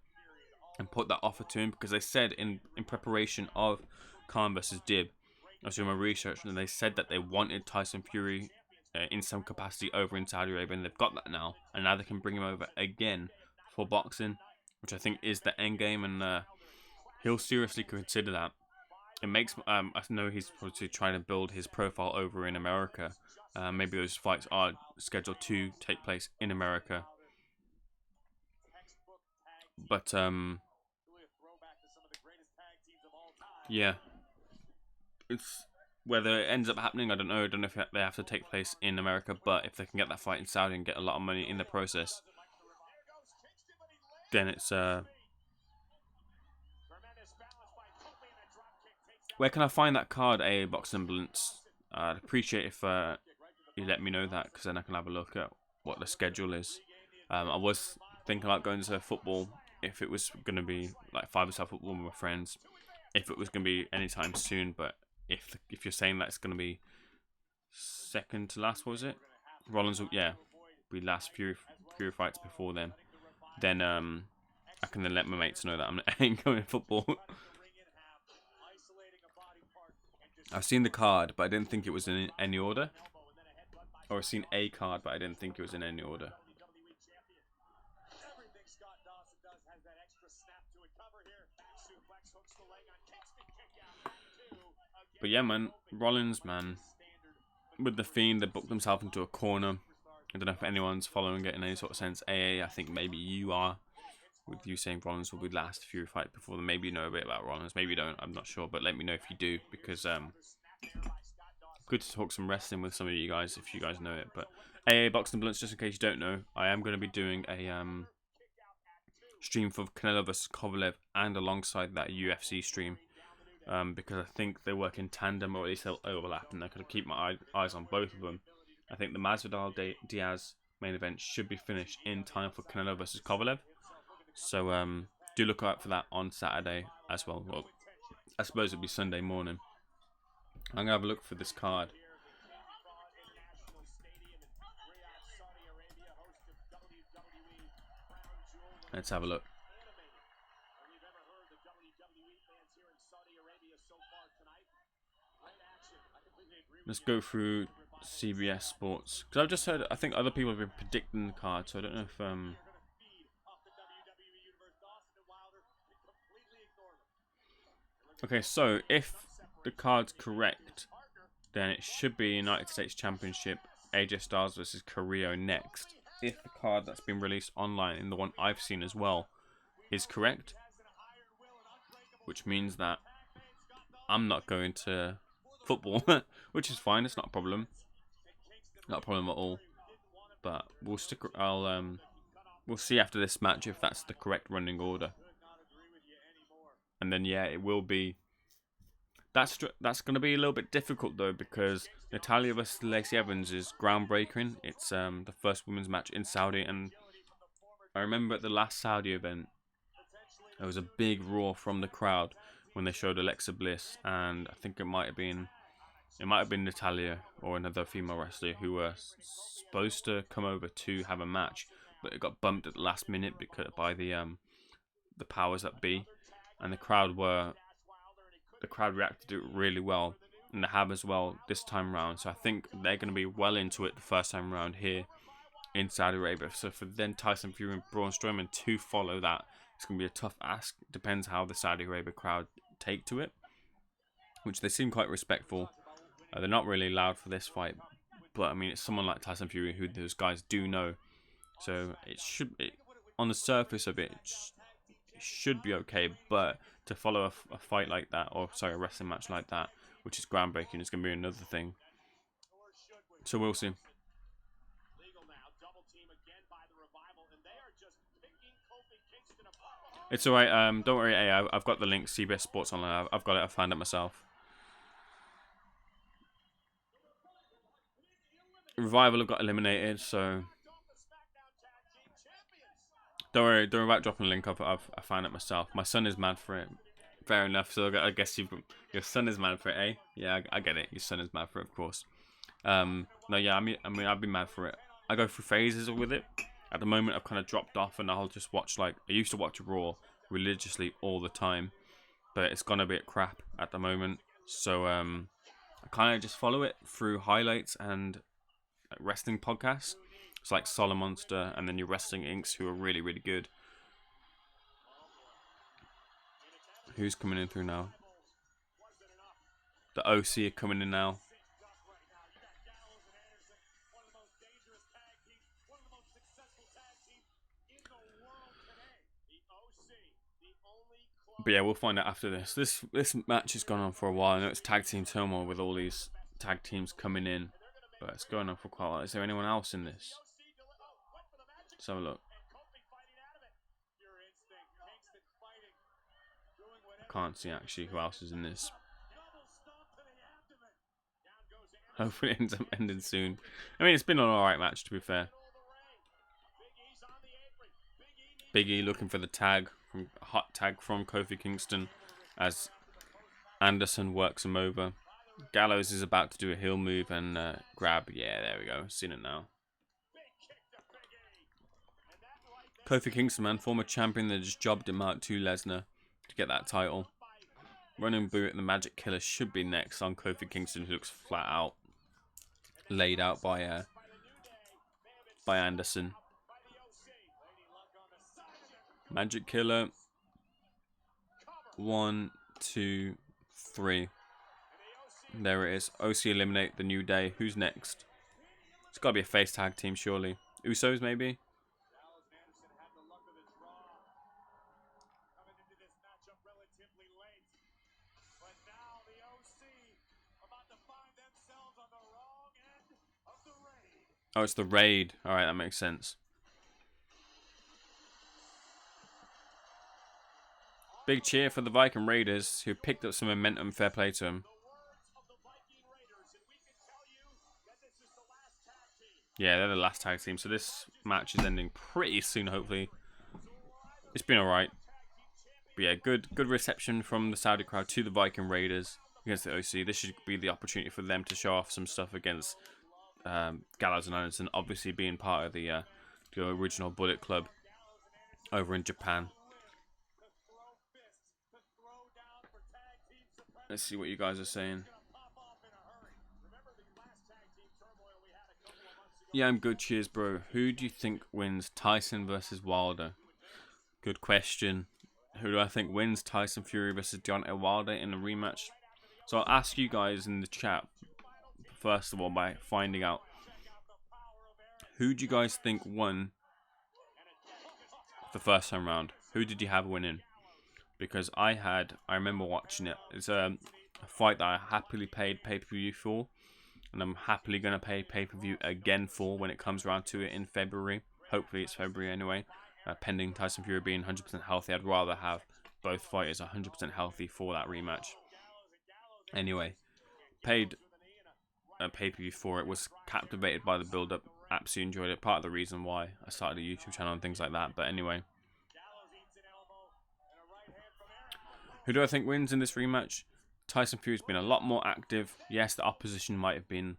A: and put that offer to him, because they said in preparation of Cain versus Dib, I was doing my research, and they said that they wanted Tyson Fury in some capacity over in Saudi Arabia, and they've got that now, and now they can bring him over again for boxing, which I think is the end game, and he'll seriously consider that. It makes I know he's probably trying to build his profile over in America. Maybe those fights are scheduled to take place in America, but yeah, it's whether it ends up happening, I don't know. I don't know if they have to take place in America, but if they can get that fight in Saudi and get a lot of money in the process, then it's where can I find that card, AA Boxing Blunts? I'd appreciate if you let me know that, because then I can have a look at what the schedule is. I was thinking about going to football, if it was going to be like five-a-side football with my friends, if it was going to be anytime soon. But if you're saying that it's going to be second to last, what was it? Rollins will, yeah, be last. Fury fights before then I can then let my mates know that I ain't going to football. I've seen the card, but I didn't think it was in any order. Or I've seen a card, but I didn't think it was in any order. But yeah, man, Rollins, man, with the Fiend, they booked themselves into a corner. I don't know if anyone's following it in any sort of sense. AA, I think maybe you are, with you saying Rollins will be last Fury fight before them. Maybe you know a bit about Rollins, maybe you don't, I'm not sure, but let me know if you do, because good to talk some wrestling with some of you guys if you guys know it. But AA Boxing Blunts, just in case you don't know, I am going to be doing a stream for Canelo vs Kovalev, and alongside that UFC stream, because I think they work in tandem, or at least they'll overlap, and I could keep my eyes on both of them. I think the Masvidal Diaz main event should be finished in time for Canelo vs Kovalev, so do look out for that on Saturday as well. Well, I suppose it'll be Sunday morning. I'm going to have a look for this card. Let's have a look. Let's go through CBS Sports, because I've just heard, I think other people have been predicting the card, so I don't know if okay, so if the card's correct, then it should be United States Championship, AJ Styles versus Carrillo next. If the card that's been released online, and the one I've seen as well, is correct, which means that I'm not going to football, which is fine. It's not a problem. Not a problem at all. But we'll stick. We'll see after this match if that's the correct running order. And then yeah, it will be. That's going to be a little bit difficult though, because Natalya vs Lacey Evans is groundbreaking. It's the first women's match in Saudi, and I remember at the last Saudi event, there was a big roar from the crowd when they showed Alexa Bliss, and I think it might have been Natalya or another female wrestler who were supposed to come over to have a match, but it got bumped at the last minute because by the powers that be, and the crowd reacted to it really well, and they have as well this time round. So I think they're going to be well into it the first time round here in Saudi Arabia. So for then Tyson Fury and Braun Strowman to follow that, it's going to be a tough ask. Depends how the Saudi Arabia crowd take to it, which they seem quite respectful. They're not really loud for this fight, but I mean, it's someone like Tyson Fury who those guys do know. So on the surface of it, it should be okay. But to follow a fight like that, a wrestling match like that, which is groundbreaking, is going to be another thing. So we'll see. It's alright, don't worry, I've got the link, CBS Sports Online, I've got it, I found it myself. Revival have got eliminated, so don't worry about dropping the link, I found it myself. My son is mad for it. Fair enough, so I guess your son is mad for it, eh? Yeah, I get it, your son is mad for it, of course. No, yeah, I mean, I'd be mad for it. I go through phases with it. At the moment, I've kind of dropped off, and I'll just watch, I used to watch Raw religiously all the time, but it's gone a bit crap at the moment. So, I kind of just follow it through highlights and wrestling podcasts. It's like Solid Monster, and then your Wrestling Incs, who are really, really good. Who's coming in through now? The OC are coming in now. But yeah, we'll find out after this. This match has gone on for a while. I know it's tag team turmoil with all these tag teams coming in, but it's going on for quite a while. Is there anyone else in this? Let's have a look. I can't see actually who else is in this. Hopefully it ends up ending soon. I mean, it's been an alright match, to be fair. Big E looking for the hot tag from Kofi Kingston as Anderson works him over. Gallows is about to do a heel move and grab. Yeah, there we go. Seen it now. Kofi Kingston, man, former champion that just jobbed him out to Lesnar to get that title. Running boot and the Magic Killer should be next on Kofi Kingston, who looks flat out laid out by Anderson. Magic Killer. 1, 2, 3. There it is. OC eliminate the New Day. Who's next? It's got to be a face tag team, surely. Usos, maybe? Oh, it's the Raid. Alright, that makes sense. Big cheer for the Viking Raiders, who picked up some momentum. Fair play to them. Yeah, they're the last tag team, so this match is ending pretty soon, hopefully. It's been alright. But yeah, good reception from the Saudi crowd to the Viking Raiders against the OC. This should be the opportunity for them to show off some stuff against Gallows and Anderson, obviously being part of the original Bullet Club over in Japan. Let's see what you guys are saying. Yeah, I'm good. Cheers, bro. Who do you think wins, Tyson versus Wilder? Good question. Who do I think wins, Tyson Fury versus Deontay Wilder in the rematch? So I'll ask you guys in the chat, first of all, by finding out, who do you guys think won the first time round? Who did you have winning? because I remember watching it. It's a fight that I happily paid pay-per-view for, and I'm happily going to pay pay-per-view again for when it comes around to it in February. Hopefully it's February anyway, pending Tyson Fury being 100% healthy. I'd rather have both fighters 100% healthy for that rematch. Anyway, paid a pay-per-view for it, was captivated by the build-up, absolutely enjoyed it. Part of the reason why I started a YouTube channel and things like that. But anyway, who do I think wins in this rematch? Tyson Fury's been a lot more active. Yes, the opposition might have been,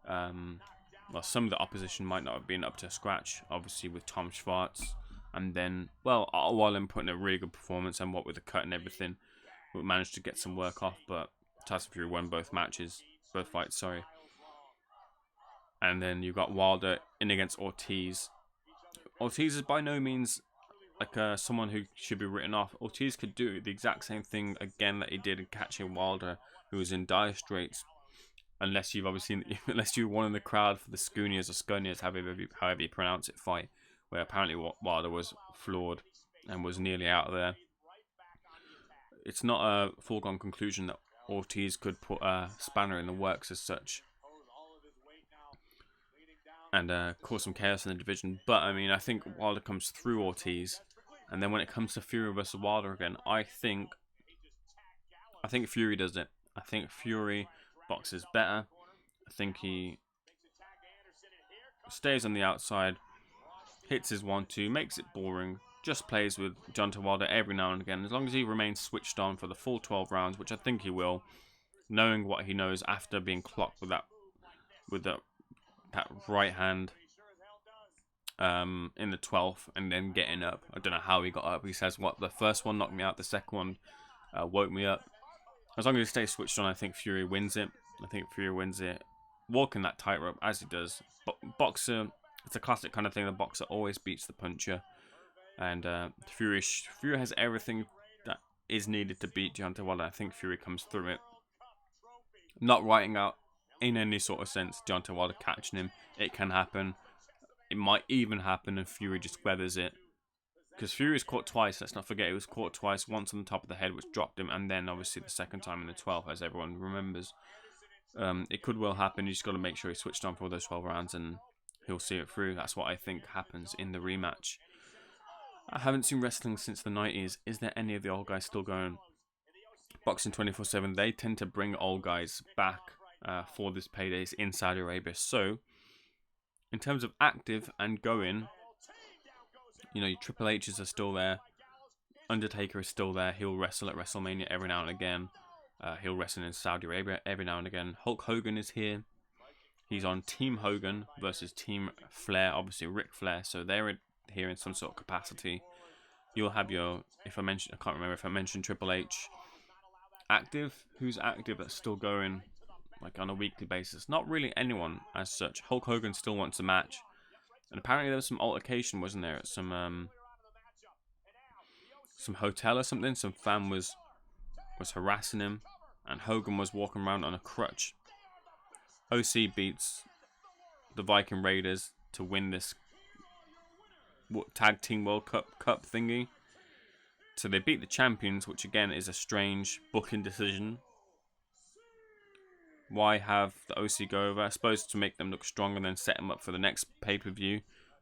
A: well, some of the opposition might not have been up to scratch, obviously with Tom Schwartz. And then, well, Otto Wallin putting a really good performance, and what with the cut and everything, we managed to get some work off. But Tyson Fury won both fights, sorry. And then you got Wilder in against Ortiz. Ortiz is by no means like someone who should be written off. Ortiz could do the exact same thing again that he did in catching Wilder, who was in dire straits. Unless you've obviously unless you were one in the crowd for the Scunias or Scunias, however you pronounce it, fight, where apparently Wilder was floored and was nearly out of there. It's not a foregone conclusion that Ortiz could put a spanner in the works as such, and cause some chaos in the division. But I mean, I think Wilder comes through Ortiz, and then when it comes to Fury versus Wilder again, I think Fury does it. I think Fury boxes better. I think he stays on the outside, hits his 1-2, makes it boring, just plays with Deontay Wilder every now and again. As long as he remains switched on for the full 12 rounds, which I think he will, knowing what he knows after being clocked with that right hand in the 12th and then getting up. I don't know how he got up. He says, "What, the first one knocked me out, the second one woke me up." As long as he stays switched on, I think Fury wins it. Walking that tightrope as he does. Boxer, it's a classic kind of thing. The boxer always beats the puncher, and Fury has everything that is needed to beat Deontay Wilder. I think Fury comes through it. Not writing out in any sort of sense Deontay Wilder catching him. It can happen. It might even happen and Fury just weathers it. Because Fury was caught twice, let's not forget, he was caught twice. Once on the top of the head, which dropped him, and then obviously the second time in the 12th, as everyone remembers. It could well happen. You just got to make sure he's switched on for all those 12 rounds and he'll see it through. That's what I think happens in the rematch. I haven't seen wrestling since the 90s. Is there any of the old guys still going? Boxing 24/7, they tend to bring old guys back for this paydays in Saudi Arabia. So, in terms of active and going, you know, your Triple H's are still there. Undertaker is still there. He'll wrestle at WrestleMania every now and again. He'll wrestle in Saudi Arabia every now and again. Hulk Hogan is here. He's on Team Hogan versus Team Flair. Obviously, Ric Flair. So they're here in some sort of capacity. You'll have your, I can't remember if I mentioned Triple H. Active? Who's active that's still going like on a weekly basis? Not really anyone as such. Hulk Hogan still wants a match. And apparently there was some altercation, wasn't there, at some hotel or something. Some fan was harassing him, and Hogan was walking around on a crutch. OC beats the Viking Raiders to win this Tag Team World Cup thingy. So they beat the champions, which again is a strange booking decision. Why have the OC go over? I suppose to make them look strong and then set them up for the next pay-per-view.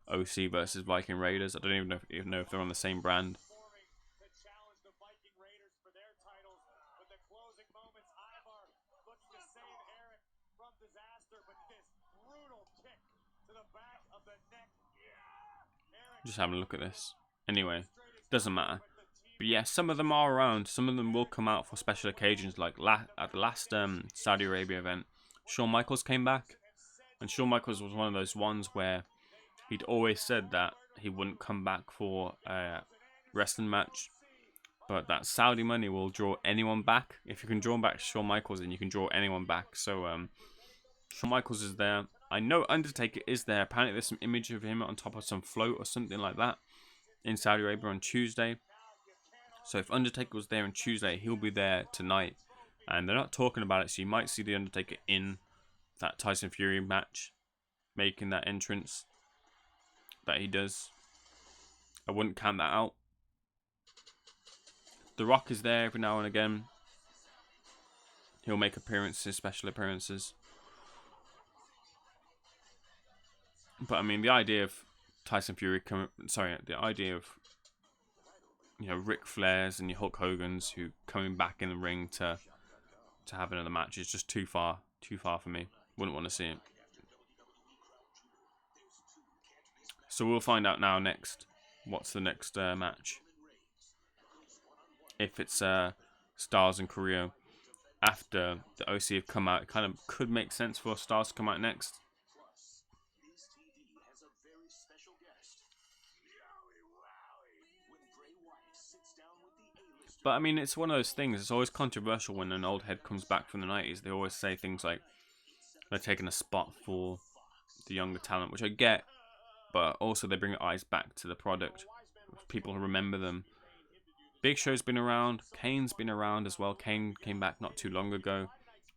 A: OC versus Viking Raiders. I don't even know if they're on the same brand. Just having a look at this. Anyway, doesn't matter. But yeah, some of them are around. Some of them will come out for special occasions, like at the last Saudi Arabia event. Shawn Michaels came back, and Shawn Michaels was one of those ones where he'd always said that he wouldn't come back for a wrestling match, but that Saudi money will draw anyone back. If you can draw back Shawn Michaels, then you can draw anyone back. So Shawn Michaels is there. I know Undertaker is there. Apparently there's some image of him on top of some float or something like that in Saudi Arabia on Tuesday. So if Undertaker was there on Tuesday, he'll be there tonight. And they're not talking about it, so you might see the Undertaker in that Tyson Fury match, making that entrance that he does. I wouldn't count that out. The Rock is there every now and again. He'll make appearances, special appearances. But I mean, the idea of Tyson Fury the idea of, you know, Ric Flair's and your Hulk Hogan's who coming back in the ring to have another match is just too far for me. Wouldn't want to see it. So we'll find out now next. What's the next match? If it's Stars and Carrillo after the OC have come out, it kind of could make sense for Stars to come out next. But I mean, it's one of those things. It's always controversial when an old head comes back from the 90s. They always say things like they're taking a spot for the younger talent, which I get. But also they bring eyes back to the product. People remember them. Big Show's been around. Cain's been around as well. Cain came back not too long ago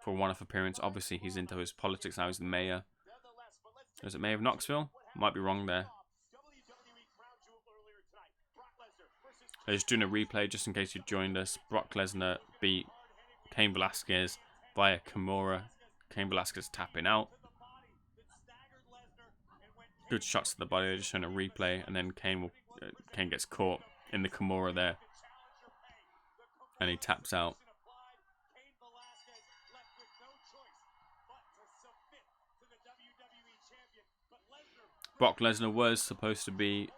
A: for a one-off appearance. Obviously, he's into his politics now. He's the mayor. Is it mayor of Knoxville? Might be wrong there. They're just doing a replay just in case you joined us. Brock Lesnar beat Cain Velasquez via Kimura. Cain Velasquez tapping out. Good shots to the body. They're just showing a replay, and then Cain gets caught in the Kimura there, and he taps out. Brock Lesnar was supposed to be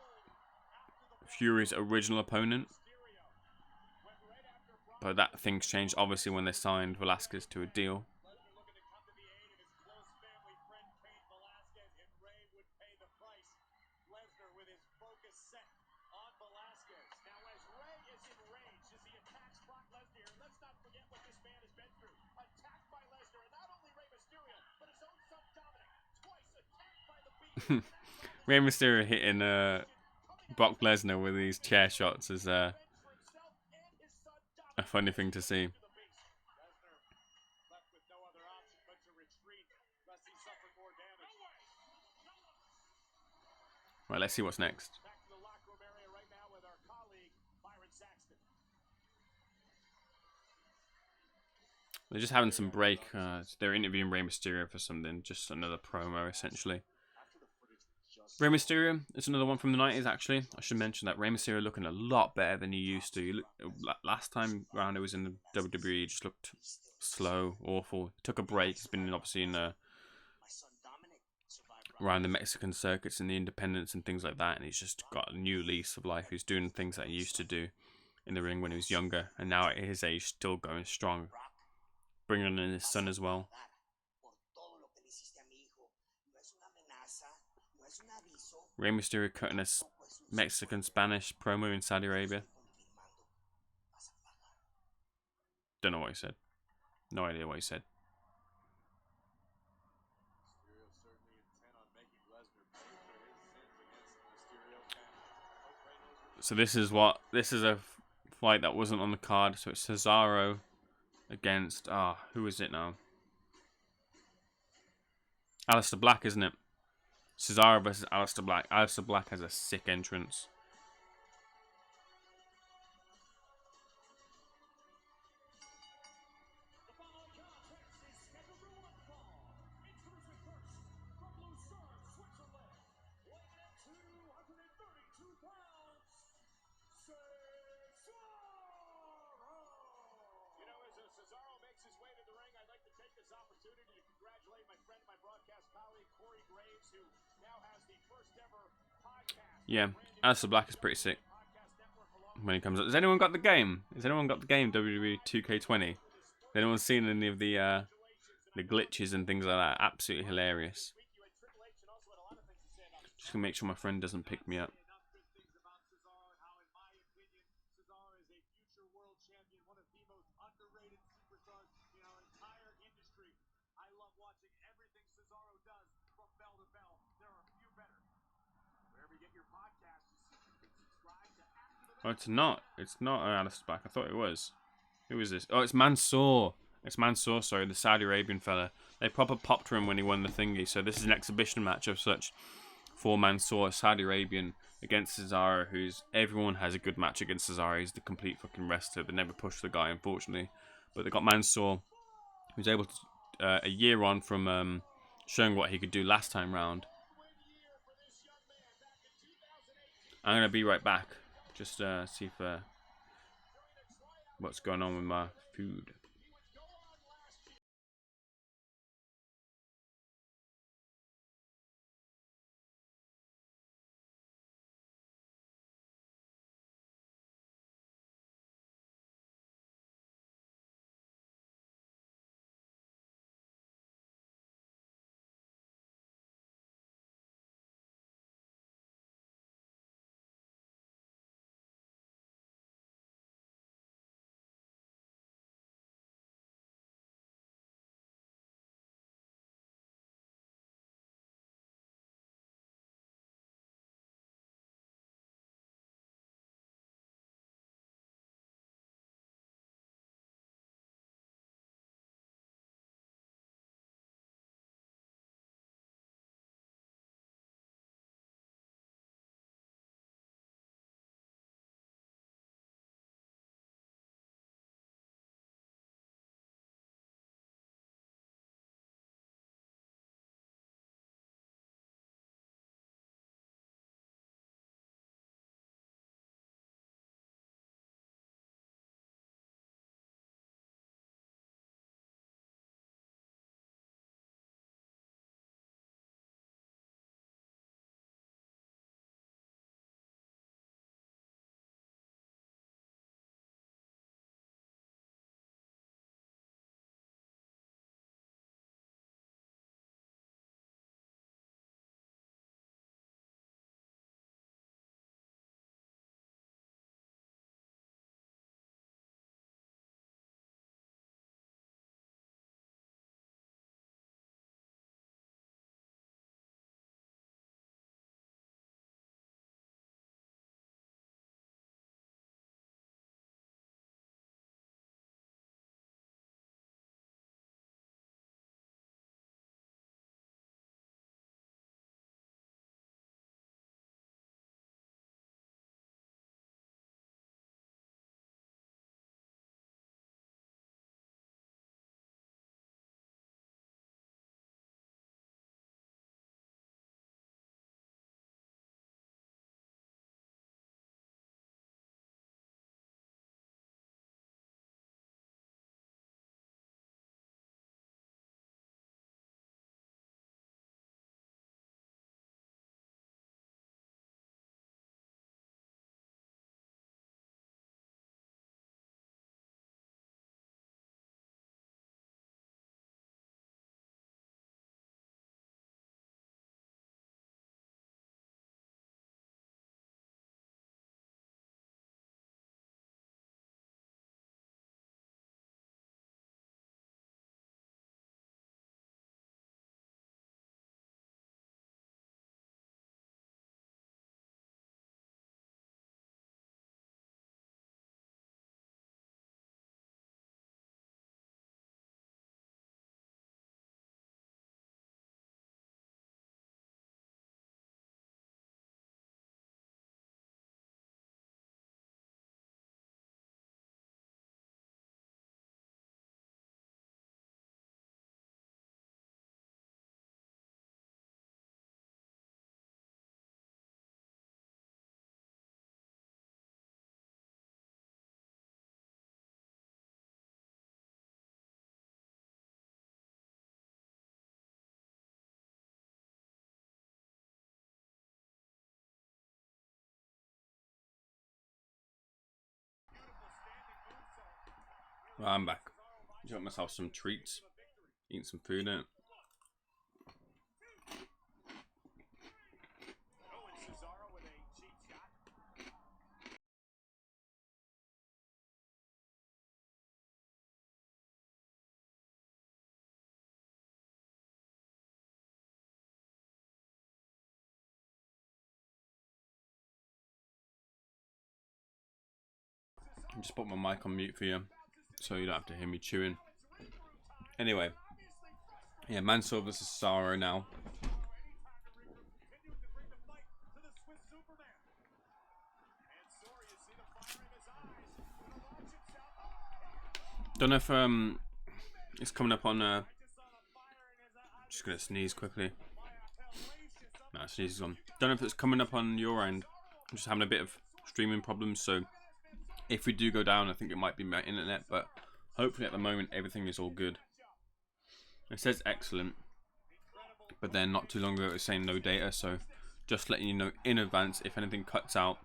A: Fury's original opponent, but that things changed obviously when they signed Velasquez to a deal. Rey Mysterio hitting Brock Lesnar with these chair shots is a funny thing to see. Right, let's see what's next. They're just having some break. They're interviewing Rey Mysterio for something, just another promo essentially. Rey Mysterio, it's another one from the 90s actually. I should mention that Rey Mysterio looking a lot better than he used to. Last time round he was in the WWE, he just looked slow, awful. He took a break. He's been obviously in around the Mexican circuits and the independents and things like that, and he's just got a new lease of life. He's doing things that he used to do in the ring when he was younger, and now at his age, still going strong. Bringing in his son as well. Rey Mysterio cutting a Mexican-Spanish promo in Saudi Arabia. Don't know what he said. No idea what he said. So this is a fight that wasn't on the card. So it's Cesaro against who is it now? Aleister Black, isn't it? Cesaro versus Aleister Black. Aleister Black has a sick entrance. Yeah, Aleister Black is pretty sick when he comes up. Has anyone got the game? Has anyone got the game WWE 2K20? Has anyone seen any of the glitches and things like that? Absolutely hilarious. Just gonna make sure my friend doesn't pick me up. Oh, it's not. It's not Aleister Black. I thought it was. Who is this? Oh, it's Mansoor. It's Mansoor, sorry, the Saudi Arabian fella. They proper popped for him when he won the thingy. So this is an exhibition match of such for Mansoor, Saudi Arabian, against Cesaro, everyone has a good match against Cesaro. He's the complete fucking wrestler. They never push the guy, unfortunately. But they got Mansoor, who's able to, a year on from showing what he could do last time round. I'm gonna be right back. Just see if what's going on with my food. Well, I'm back. Got myself some treats. Eating some food in it. I just put my mic on mute for you, so you don't have to hear me chewing. Anyway, yeah, Mansoor versus Cesaro now. Don't know if it's coming up on. Just gonna sneeze quickly. No, sneeze is on. Don't know if it's coming up on your end. I'm just having a bit of streaming problems, so if we do go down, I think it might be my internet, but hopefully at the moment everything is all good. It says excellent, but then not too long ago it was saying no data, so just letting you know in advance, if anything cuts out,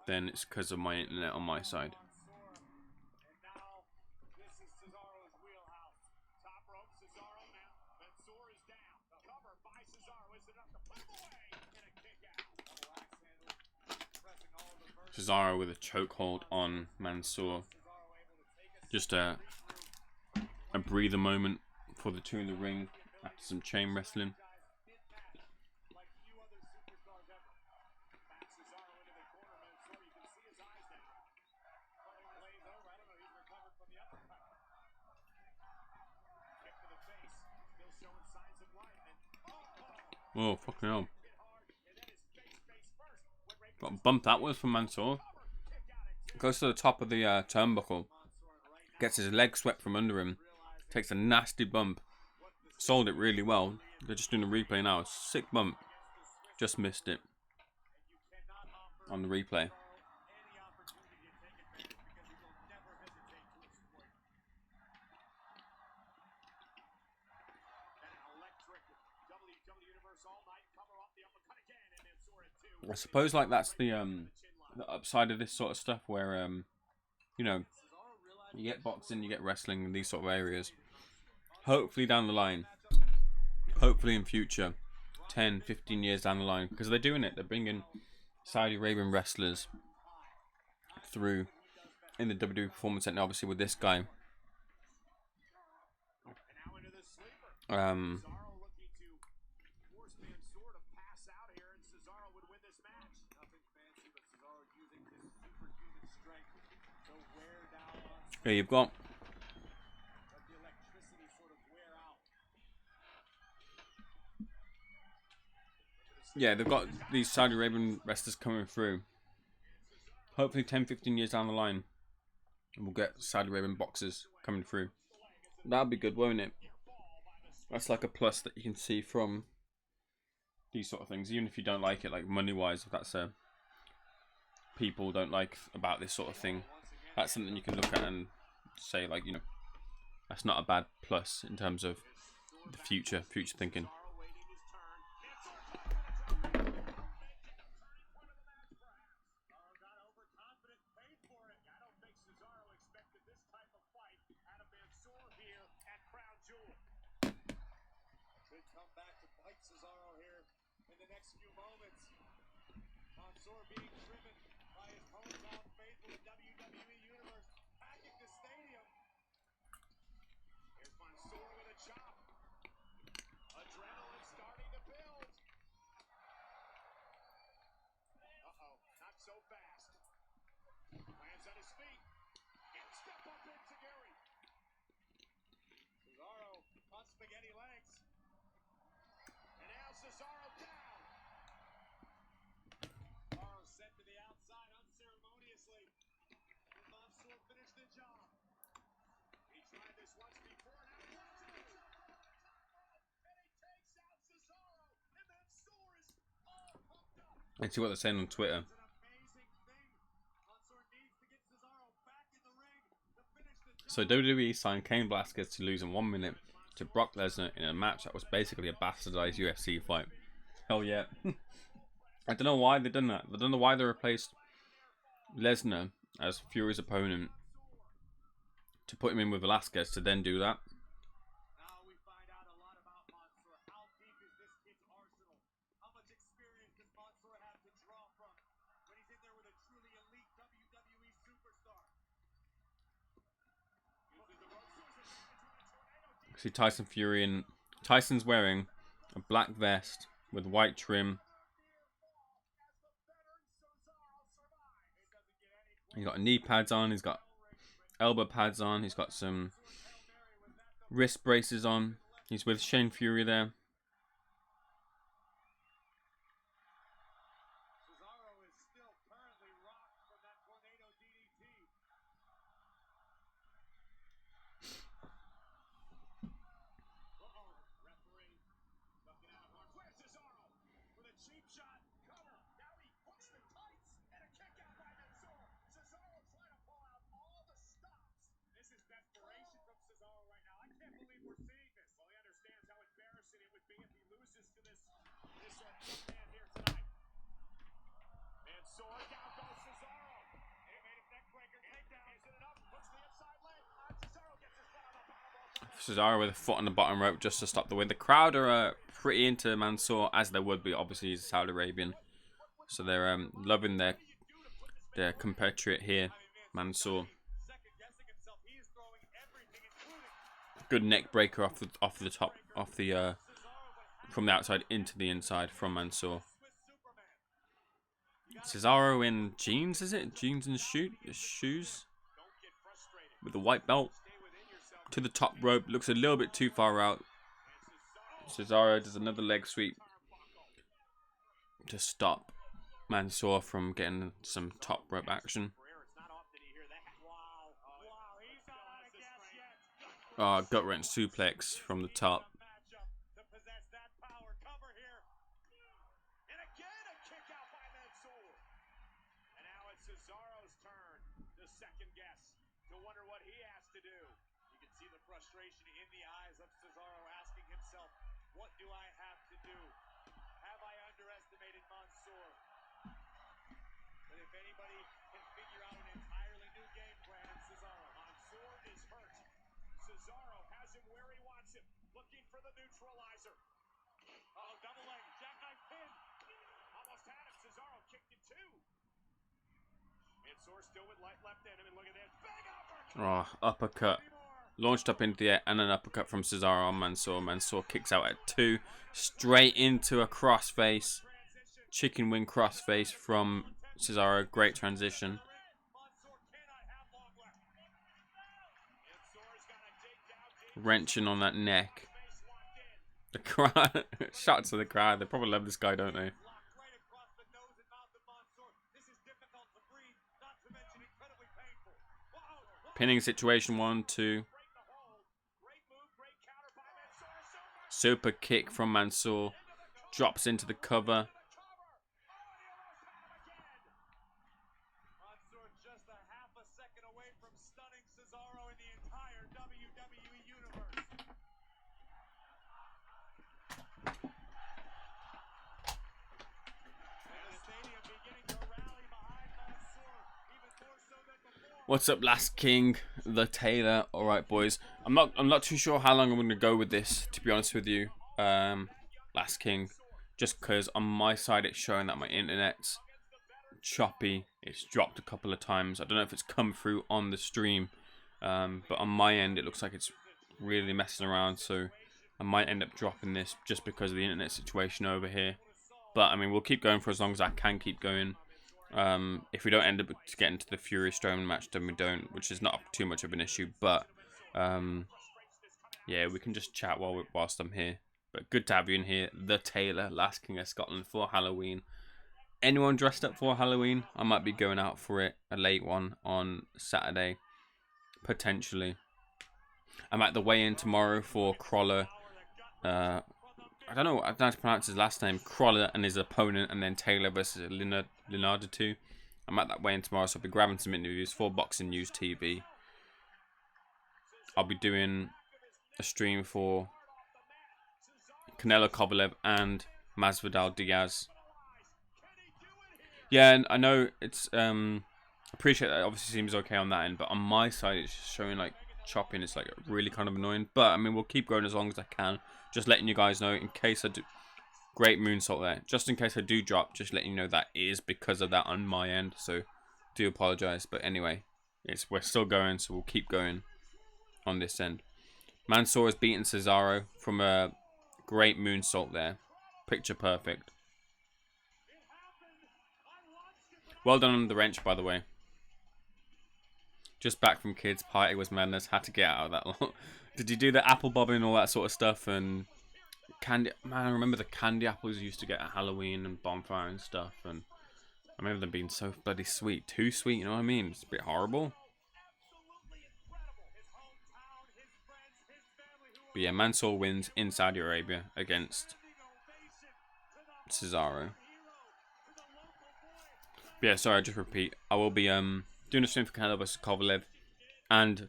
A: then it's because of my internet on my side. Cesaro with a chokehold on Mansoor. Just a breather moment for the two in the ring after some chain wrestling. Oh, fucking hell. Got a bump that was from Mansoor. Goes to the top of the turnbuckle. Gets his leg swept from under him. Takes a nasty bump. Sold it really well. They're just doing a replay now. Sick bump. Just missed it on the replay. I suppose like that's the upside of this sort of stuff, where you know, you get boxing, you get wrestling in these sort of areas. Hopefully down the line, hopefully in future, 10, 15 years down the line, because they're doing it. They're bringing Saudi Arabian wrestlers through in the WWE Performance Centre, obviously with this guy. Yeah, you've got they've got these Saudi Arabian wrestlers coming through. Hopefully 10, 15 years down the line, we'll get Saudi Arabian boxers coming through. That'll be good, won't it? That's like a plus that you can see from these sort of things, even if you don't like it, like money-wise, if that's a people don't like about this sort of thing. That's something you can look at and say, like, you know, that's not a bad plus in terms of the future thinking.
B: Come back to bite Cesaro here in the next few moments. Mansoor being driven by his hometown faithful in WWE Universe, packing the stadium. Here's Mansoor with a chop. Adrenaline starting to build. Uh-oh, not so fast. Lands on his feet. And step up into Gary. Cesaro on spaghetti legs. Cesaro down. Cesaro sent to the outside unceremoniously. Will Mansoor finish the job? He tried this once before. Now he wants it. And he takes out Cesaro. And Mansoor is all pumped up.
A: Let's see what they're saying on Twitter.
B: It's an amazing thing. Mansoor needs to get Cesaro back in the ring to finish the job.
A: So WWE signed Cain Velasquez to lose in 1 minute to Brock Lesnar in a match that was basically a bastardized UFC fight. Hell yeah. I don't know why they've done that. I don't know why they replaced Lesnar as Fury's opponent to put him in with Velasquez to then do that.
B: Now we find out a lot about Mansoor. How deep is this kid's arsenal? How much experience does Mansoor have to draw from when he's in there with a truly elite WWE superstar?
A: See Tyson Fury, and Tyson's wearing a black vest with white trim. He's got knee pads on, he's got elbow pads on, he's got some wrist braces on. He's with Shane Fury there.
B: Cesaro is still currently rocked from that tornado DDT. be if he loses to this man here tonight. Mansoor, down goes Cesaro. He made a neck breaker takedown. Is it enough? Puts the inside leg. Cesaro gets his foot on the powerbomb.
A: Cesaro with a foot on the bottom rope just to stop the win. The crowd are pretty into Mansoor, as they would be. Obviously, he's Saudi Arabian, so they're loving their compatriot here, Mansoor. Good neck breaker off the top, from the outside into the inside from Mansoor. Cesaro in jeans, is it? Jeans and shoes with the white belt to the top rope. Looks a little bit too far out. Cesaro does another leg sweep to stop Mansoor from getting some top rope action. Gut wrench suplex from the top.
B: Cesaro's turn to second guess, to wonder what he has to do. You can see the frustration in the eyes of Cesaro, asking himself, what do I have to do? Have I underestimated Mansoor? But if anybody can figure out an entirely new game plan, it's Cesaro. Mansoor is hurt. Cesaro has him where he wants him, looking for the neutralizer. Oh, double leg, jackknife pin. Almost had him. Cesaro kicked it too. Mansoor still with light left in him, and look at this. Big uppercut.
A: Uppercut. Launched up into the air, and an uppercut from Cesaro on Mansoor. Mansoor kicks out at 2. Straight into a crossface. Chicken wing crossface from Cesaro. Great transition. Wrenching on that neck. The crowd. Shout to the crowd. They probably love this guy, don't they? Pinning situation 1, 2. Super kick from Mansoor. Drops into the cover.
B: Mansoor just a half a second away from stunning Cesaro in the entire WWE Universe. And the stadium beginning to rally behind Mansoor, even more so than before.
A: What's up, Last King, the Taylor? All right, boys. I'm not too sure how long I'm going to go with this, to be honest with you. Last King, just because on my side it's showing that my internet's choppy. It's dropped a couple of times. I don't know if it's come through on the stream, but on my end it looks like it's really messing around. So I might end up dropping this just because of the internet situation over here. But I mean, we'll keep going for as long as I can keep going. If we don't end up getting to the Fury Strowman match, then we don't, which is not too much of an issue. But yeah, we can just chat whilst I'm here. But good to have you in here, the Taylor, Last King of Scotland, for Halloween. Anyone dressed up for Halloween? I might be going out for it, a late one on Saturday, potentially. I'm at the weigh-in tomorrow for Crawler. I don't know how to pronounce his last name. Crawler and his opponent, and then Taylor versus Leonardo 2. I'm at that weigh-in tomorrow, so I'll be grabbing some interviews for Boxing News TV. I'll be doing a stream for Canelo Kovalev and Masvidal Diaz. Yeah, and I know it's appreciate that. It obviously seems okay on that end, but on my side it's just showing like chopping. It's like really kind of annoying. But I mean, we'll keep going as long as I can. Just letting you guys know in case I do. Great moonsault there. Just in case I do drop, just letting you know that is because of that on my end. So do apologize, but anyway, we're still going, so we'll keep going on this end. Mansoor has beaten Cesaro from a great moonsault there. Picture perfect. Well done on the wrench, by the way. Just back from kids' party was madness. Had to get out of that lot. Did you do the apple bobbing and all that sort of stuff? And candy, man, I remember the candy apples you used to get at Halloween and bonfire and stuff. And I remember them being so bloody sweet. Too sweet, you know what I mean? It's a bit horrible. But yeah, Mansoor wins in Saudi Arabia against Cesaro. But yeah, sorry, I just repeat. I will be doing a stream for Canelo versus Kovalev and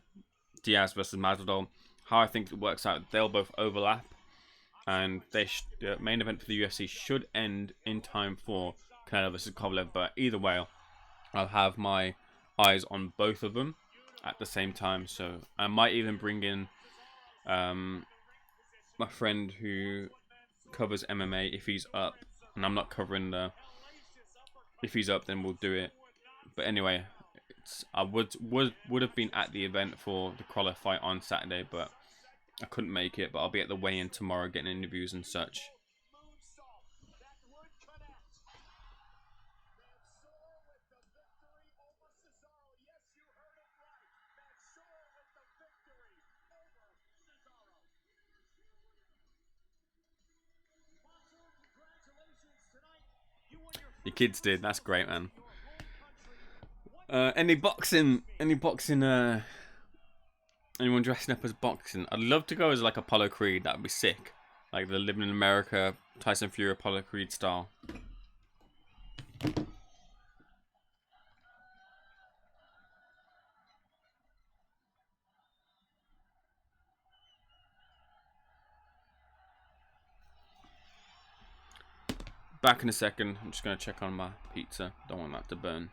A: Diaz versus Masvidal. How I think it works out, they'll both overlap. and the main event for the UFC should end in time for Canelo versus Kovalev. But either way, I'll have my eyes on both of them at the same time. So I might even bring in my friend who covers MMA if he's up, and I'm not covering the. If he's up, then we'll do it. But anyway, I would have been at the event for the Crawler fight on Saturday, but I couldn't make it. But I'll be at the weigh-in tomorrow, getting interviews and such. Your kids did. That's great, man. Any boxing? Anyone dressing up as boxing? I'd love to go as like Apollo Creed. That'd be sick. Like the Living in America, Tyson Fury, Apollo Creed style. Back in a second. I'm just gonna check on my pizza. Don't want that to burn.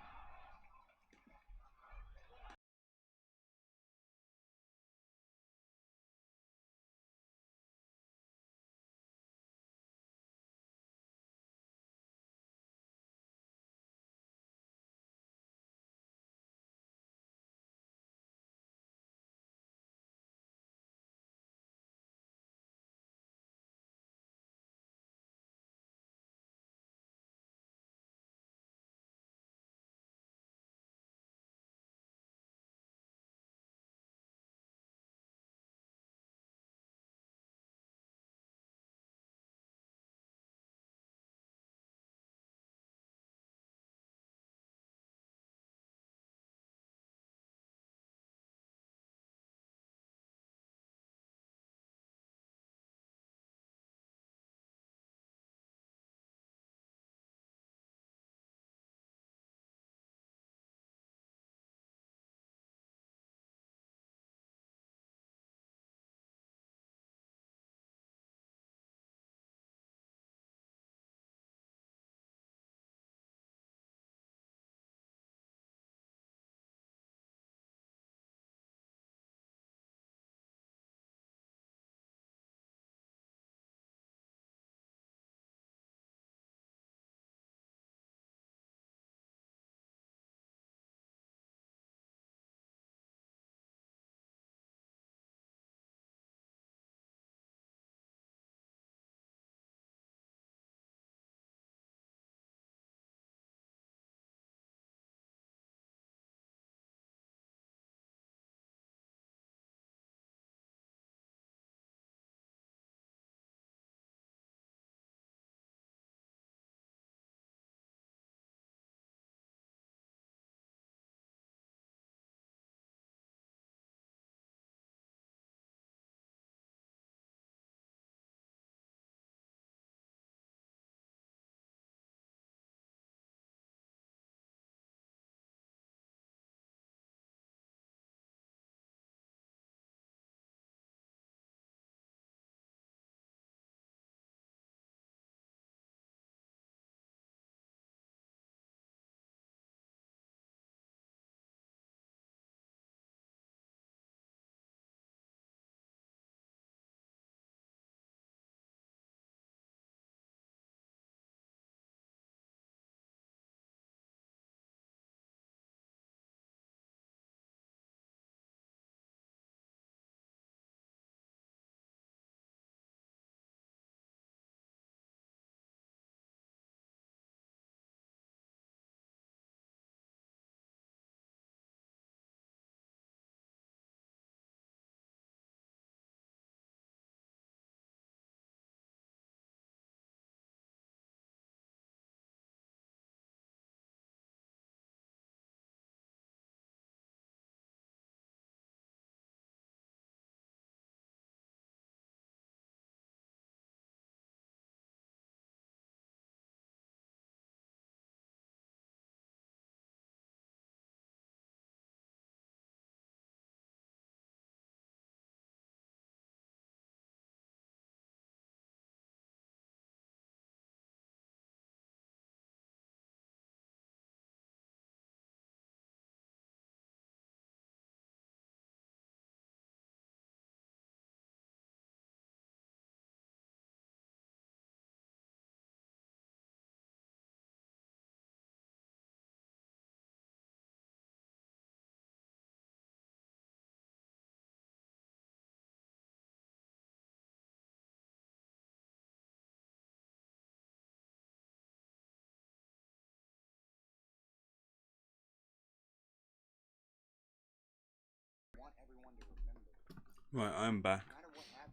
A: Right, I'm back.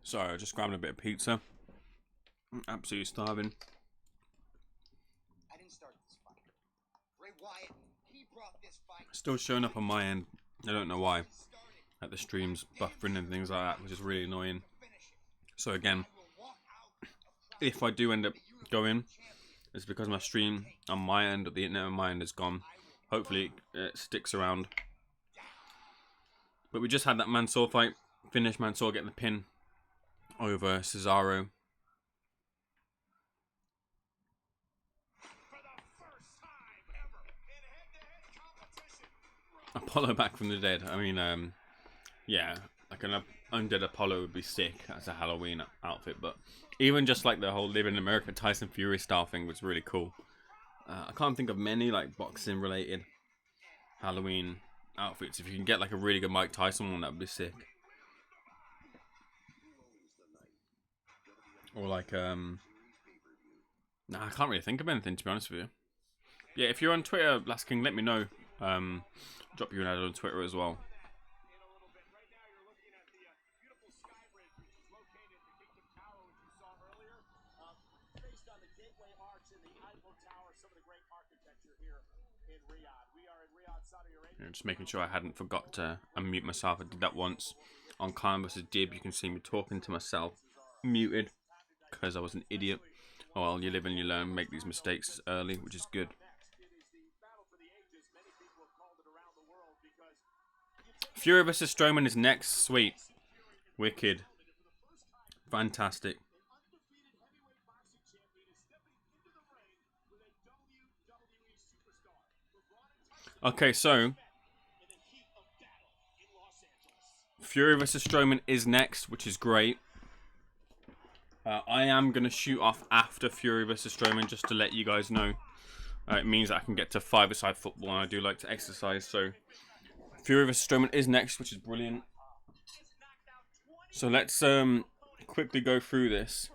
A: Sorry, I just grabbed a bit of pizza. I'm absolutely starving.
B: I didn't start this fight. Bray Wyatt, he brought this fight.
A: Still showing up on my end. I don't know why. At the streams buffering and things like that, which is really annoying. So again, if I do end up going, it's because my stream on my end, or the internet on my end, is gone. Hopefully it sticks around. But we just had that Mansoor fight. Finish Mansoor getting the pin over Cesaro. Apollo back from the dead. I mean, yeah, like an undead Apollo would be sick as a Halloween outfit. But even just like the whole Live in America Tyson Fury style thing was really cool. I can't think of many like boxing related Halloween outfits. If you can get like a really good Mike Tyson one, that would be sick. Or like nah, I can't really think of anything, to be honest with you. Yeah, if you're on Twitter, Last King, let me know. Drop you an ad on Twitter as well. Yeah, just making sure I hadn't forgot to unmute myself. I did that once on Cain vs. Dib. You can see me talking to myself, muted, because I was an idiot. Oh well, you live and you learn. Make these mistakes early, which is good. Fury vs. Strowman is next. Sweet. Wicked. Fantastic. Okay, so Fury vs. Strowman is next, which is great. I am going to shoot off after Fury vs. Strowman just to let you guys know. It means that I can get to five-a-side football, and I do like to exercise, so Fury vs. Strowman is next, which is brilliant. So let's quickly go through this.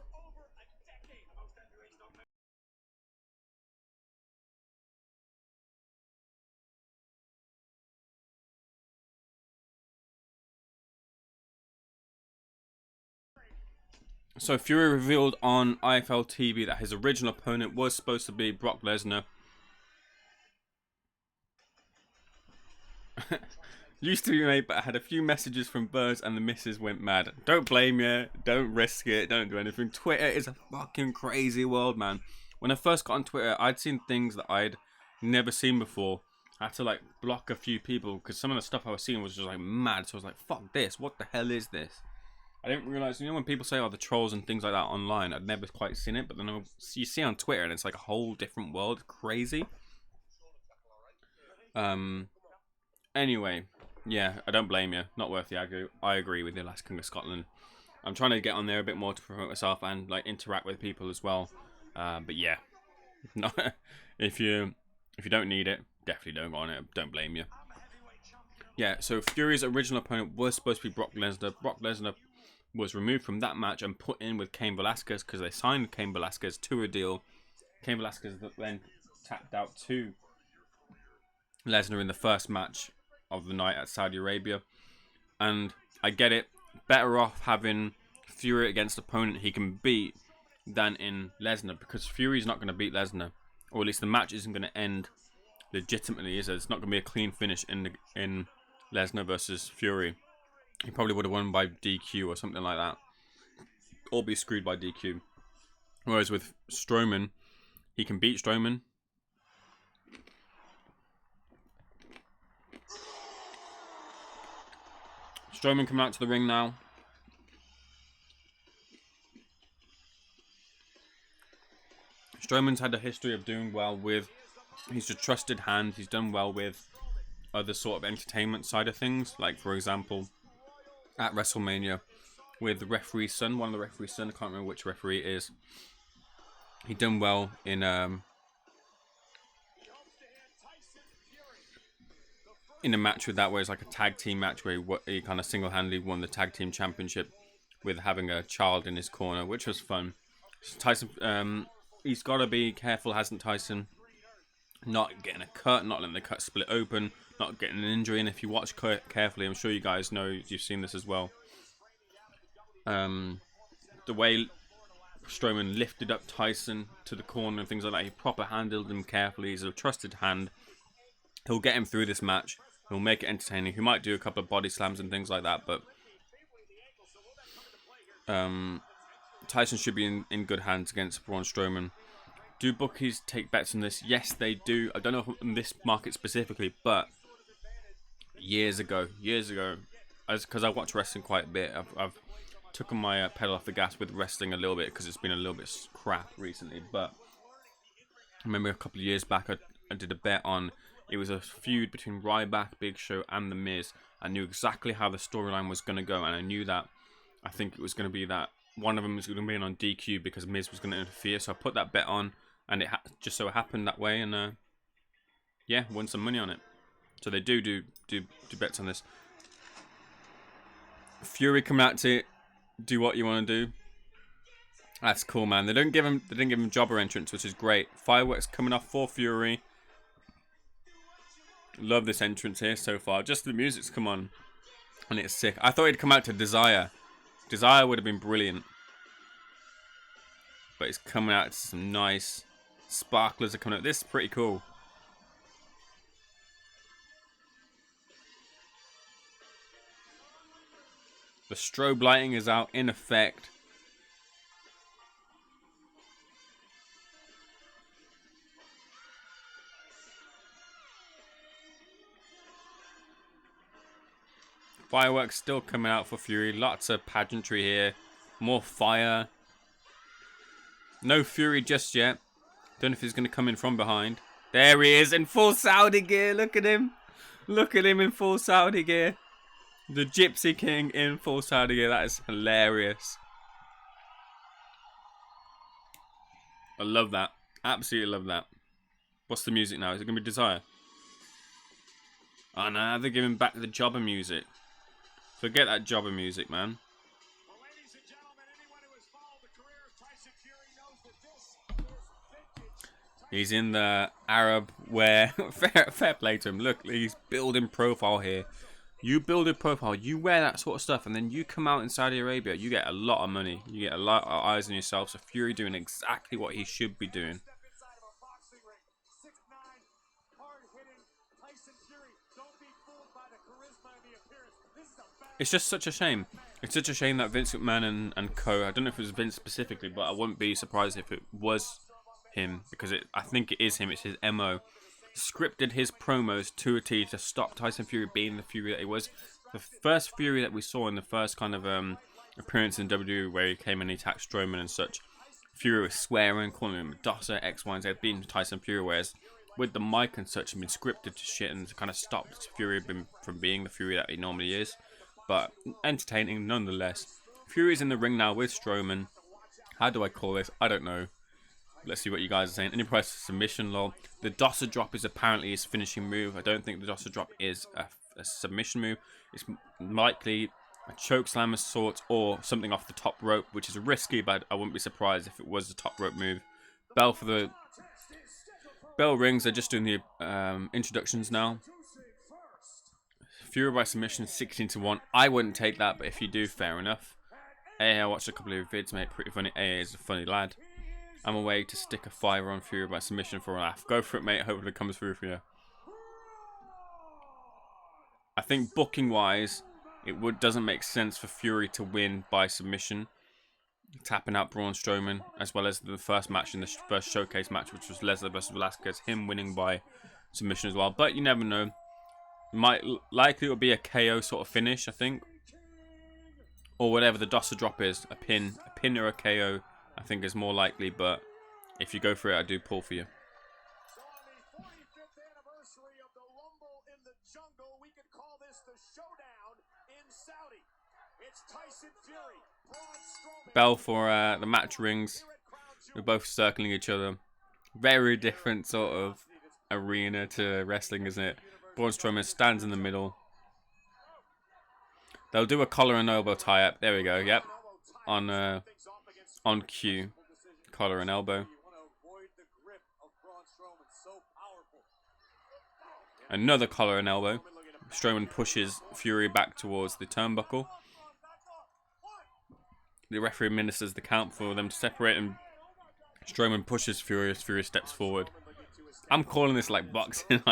A: So Fury revealed on IFL TV that his original opponent was supposed to be Brock Lesnar. Used to be made, but I had a few messages from Burrs and the missus went mad. Don't blame you. Don't risk it. Don't do anything. Twitter is a fucking crazy world, man. When I first got on Twitter, I'd seen things that I'd never seen before. I had to like block a few people because some of the stuff I was seeing was just like mad. So I was like, fuck this. What the hell is this? I didn't realize, you know, when people say, oh, the trolls and things like that online, I'd never quite seen it, but then you see on Twitter and it's like a whole different world. Crazy. Anyway, yeah, I don't blame you. Not worth the aggro. I agree with the Last King of Scotland. I'm trying to get on there a bit more to promote myself and like interact with people as well. But yeah, no, if you don't need it, definitely don't go on it. Don't blame you. Yeah, so Fury's original opponent was supposed to be Brock Lesnar. Brock Lesnar was removed from that match and put in with Cain Velasquez because they signed Cain Velasquez to a deal. Cain Velasquez then tapped out to Lesnar in the first match of the night at Saudi Arabia. And I get it. Better off having Fury against an opponent he can beat than in Lesnar, because Fury's not going to beat Lesnar, or at least the match isn't going to end legitimately, is it? It's not going to be a clean finish in Lesnar versus Fury. He probably would have won by DQ or something like that, or be screwed by DQ. Whereas with Strowman, he can beat Strowman. Strowman coming out to the ring now. Strowman's had a history of doing well with, he's a trusted hand, he's done well with other sort of entertainment side of things, like for example at WrestleMania with the referee's son, one of the referee's son, I can't remember which referee it is. He done well in a match with that, where it's like a tag team match where he kind of single-handedly won the tag team championship with having a child in his corner, which was fun. Tyson, he's got to be careful, hasn't Tyson? Not getting a cut, not letting the cut split open, not getting an injury. And if you watch carefully, I'm sure you guys know, you've seen this as well. The way Strowman lifted up Tyson to the corner and things like that, he proper handled him carefully. He's a trusted hand. He'll get him through this match. He'll make it entertaining. He might do a couple of body slams and things like that, but Tyson should be in good hands against Braun Strowman. Do bookies take bets on this? Yes, they do. I don't know if in this market specifically, but years ago, because I watch wrestling quite a bit, I've taken my pedal off the gas with wrestling a little bit because it's been a little bit crap recently. But I remember a couple of years back, I did a bet on. It was a feud between Ryback, Big Show, and The Miz. I knew exactly how the storyline was going to go, and I knew that I think it was going to be that one of them was going to be on DQ because Miz was going to interfere. So I put that bet on, and it just so happened that way, and yeah, won some money on it. So they do bets on this. Fury coming out to do what you want to do. That's cool, man. They didn't give him jobber entrance, which is great. Fireworks coming off for Fury. Love this entrance here so far. Just the music's come on, and it's sick. I thought he'd come out to Desire. Desire would have been brilliant, but it's coming out to some nice sparklers are coming out. This is pretty cool. The strobe lighting is out in effect. Fireworks still coming out for Fury. Lots of pageantry here. More fire. No Fury just yet. Don't know if he's going to come in from behind. There he is in full Saudi gear. Look at him. Look at him in full Saudi gear. The Gypsy King in full Saudi gear. That is hilarious. I love that. Absolutely love that. What's the music now? Is it going to be Desire? Oh no, they're giving back the jobber music. Forget that jobber music, man.
B: Well, ladies and gentlemen, anyone who has followed the career of Tyson Fury knows that this is vintage.
A: He's in the Arab wear. fair play to him. Look, he's building profile here. You build a profile, you wear that sort of stuff, and then you come out in Saudi Arabia, you get a lot of money. You get a lot of eyes on yourself. So Fury doing exactly what he should be doing.
B: Step inside of a boxing ring. 6'9", hard-hitting Tyson Fury. Don't be fooled by the charisma and the appearance. This is a bad...
A: It's just such a shame. It's such a shame that Vince McMahon and co. I don't know if it was Vince specifically, but I wouldn't be surprised if it was him, because I think it is him. It's his MO. Scripted his promos to a T to stop Tyson Fury being the Fury that he was. The first Fury that we saw in the first kind of appearance in WWE, where he came and he attacked Strowman and such, Fury was swearing, calling him Dosser, X, Y, and Z, being Tyson Fury, whereas with the mic and such, been scripted to shit and kind of stopped Fury from being the Fury that he normally is. But entertaining nonetheless. Fury's in the ring now with Strowman. How do I call this? I don't know. Let's see what you guys are saying. Any price for submission, lol. The Dosser drop is apparently his finishing move. I don't think the Dosser drop is a submission move. It's likely a choke slam of sorts or something off the top rope, which is risky, but I wouldn't be surprised if it was the top rope move. Bell for the... Bell rings. They're just doing the introductions now. Fury by submission, 16-1. I wouldn't take that, but if you do, fair enough. I watched a couple of vids, mate. Pretty funny. AA is a funny lad. I'm away to stick a fiver on Fury by submission for a laugh. Go for it, mate. Hopefully it comes through for you. I think booking-wise, it doesn't make sense for Fury to win by submission, tapping out Braun Strowman, as well as the first match in the first showcase match, which was Lesnar versus Velasquez, him winning by submission as well. But you never know. Likely it will be a KO sort of finish, I think, or whatever the Dosser drop is, a pin or a KO. I think is more likely, but if you go for it, I do pull for you.
B: So on the 45th anniversary of the Rumble in the Jungle, we could call this the showdown in Saudi. It's Tyson Fury, Braun Strowman.
A: Bell for the match rings. We're both circling each other. Very different sort of arena to wrestling, isn't it? Braun Strowman stands in the middle. They'll do a collar and elbow tie-up. There we go. Yep. On cue. Collar and elbow. Another collar and elbow. Strowman pushes Fury back towards the turnbuckle. The referee administers the count for them to separate, and Strowman pushes Fury as Fury steps forward. I'm calling this like boxing.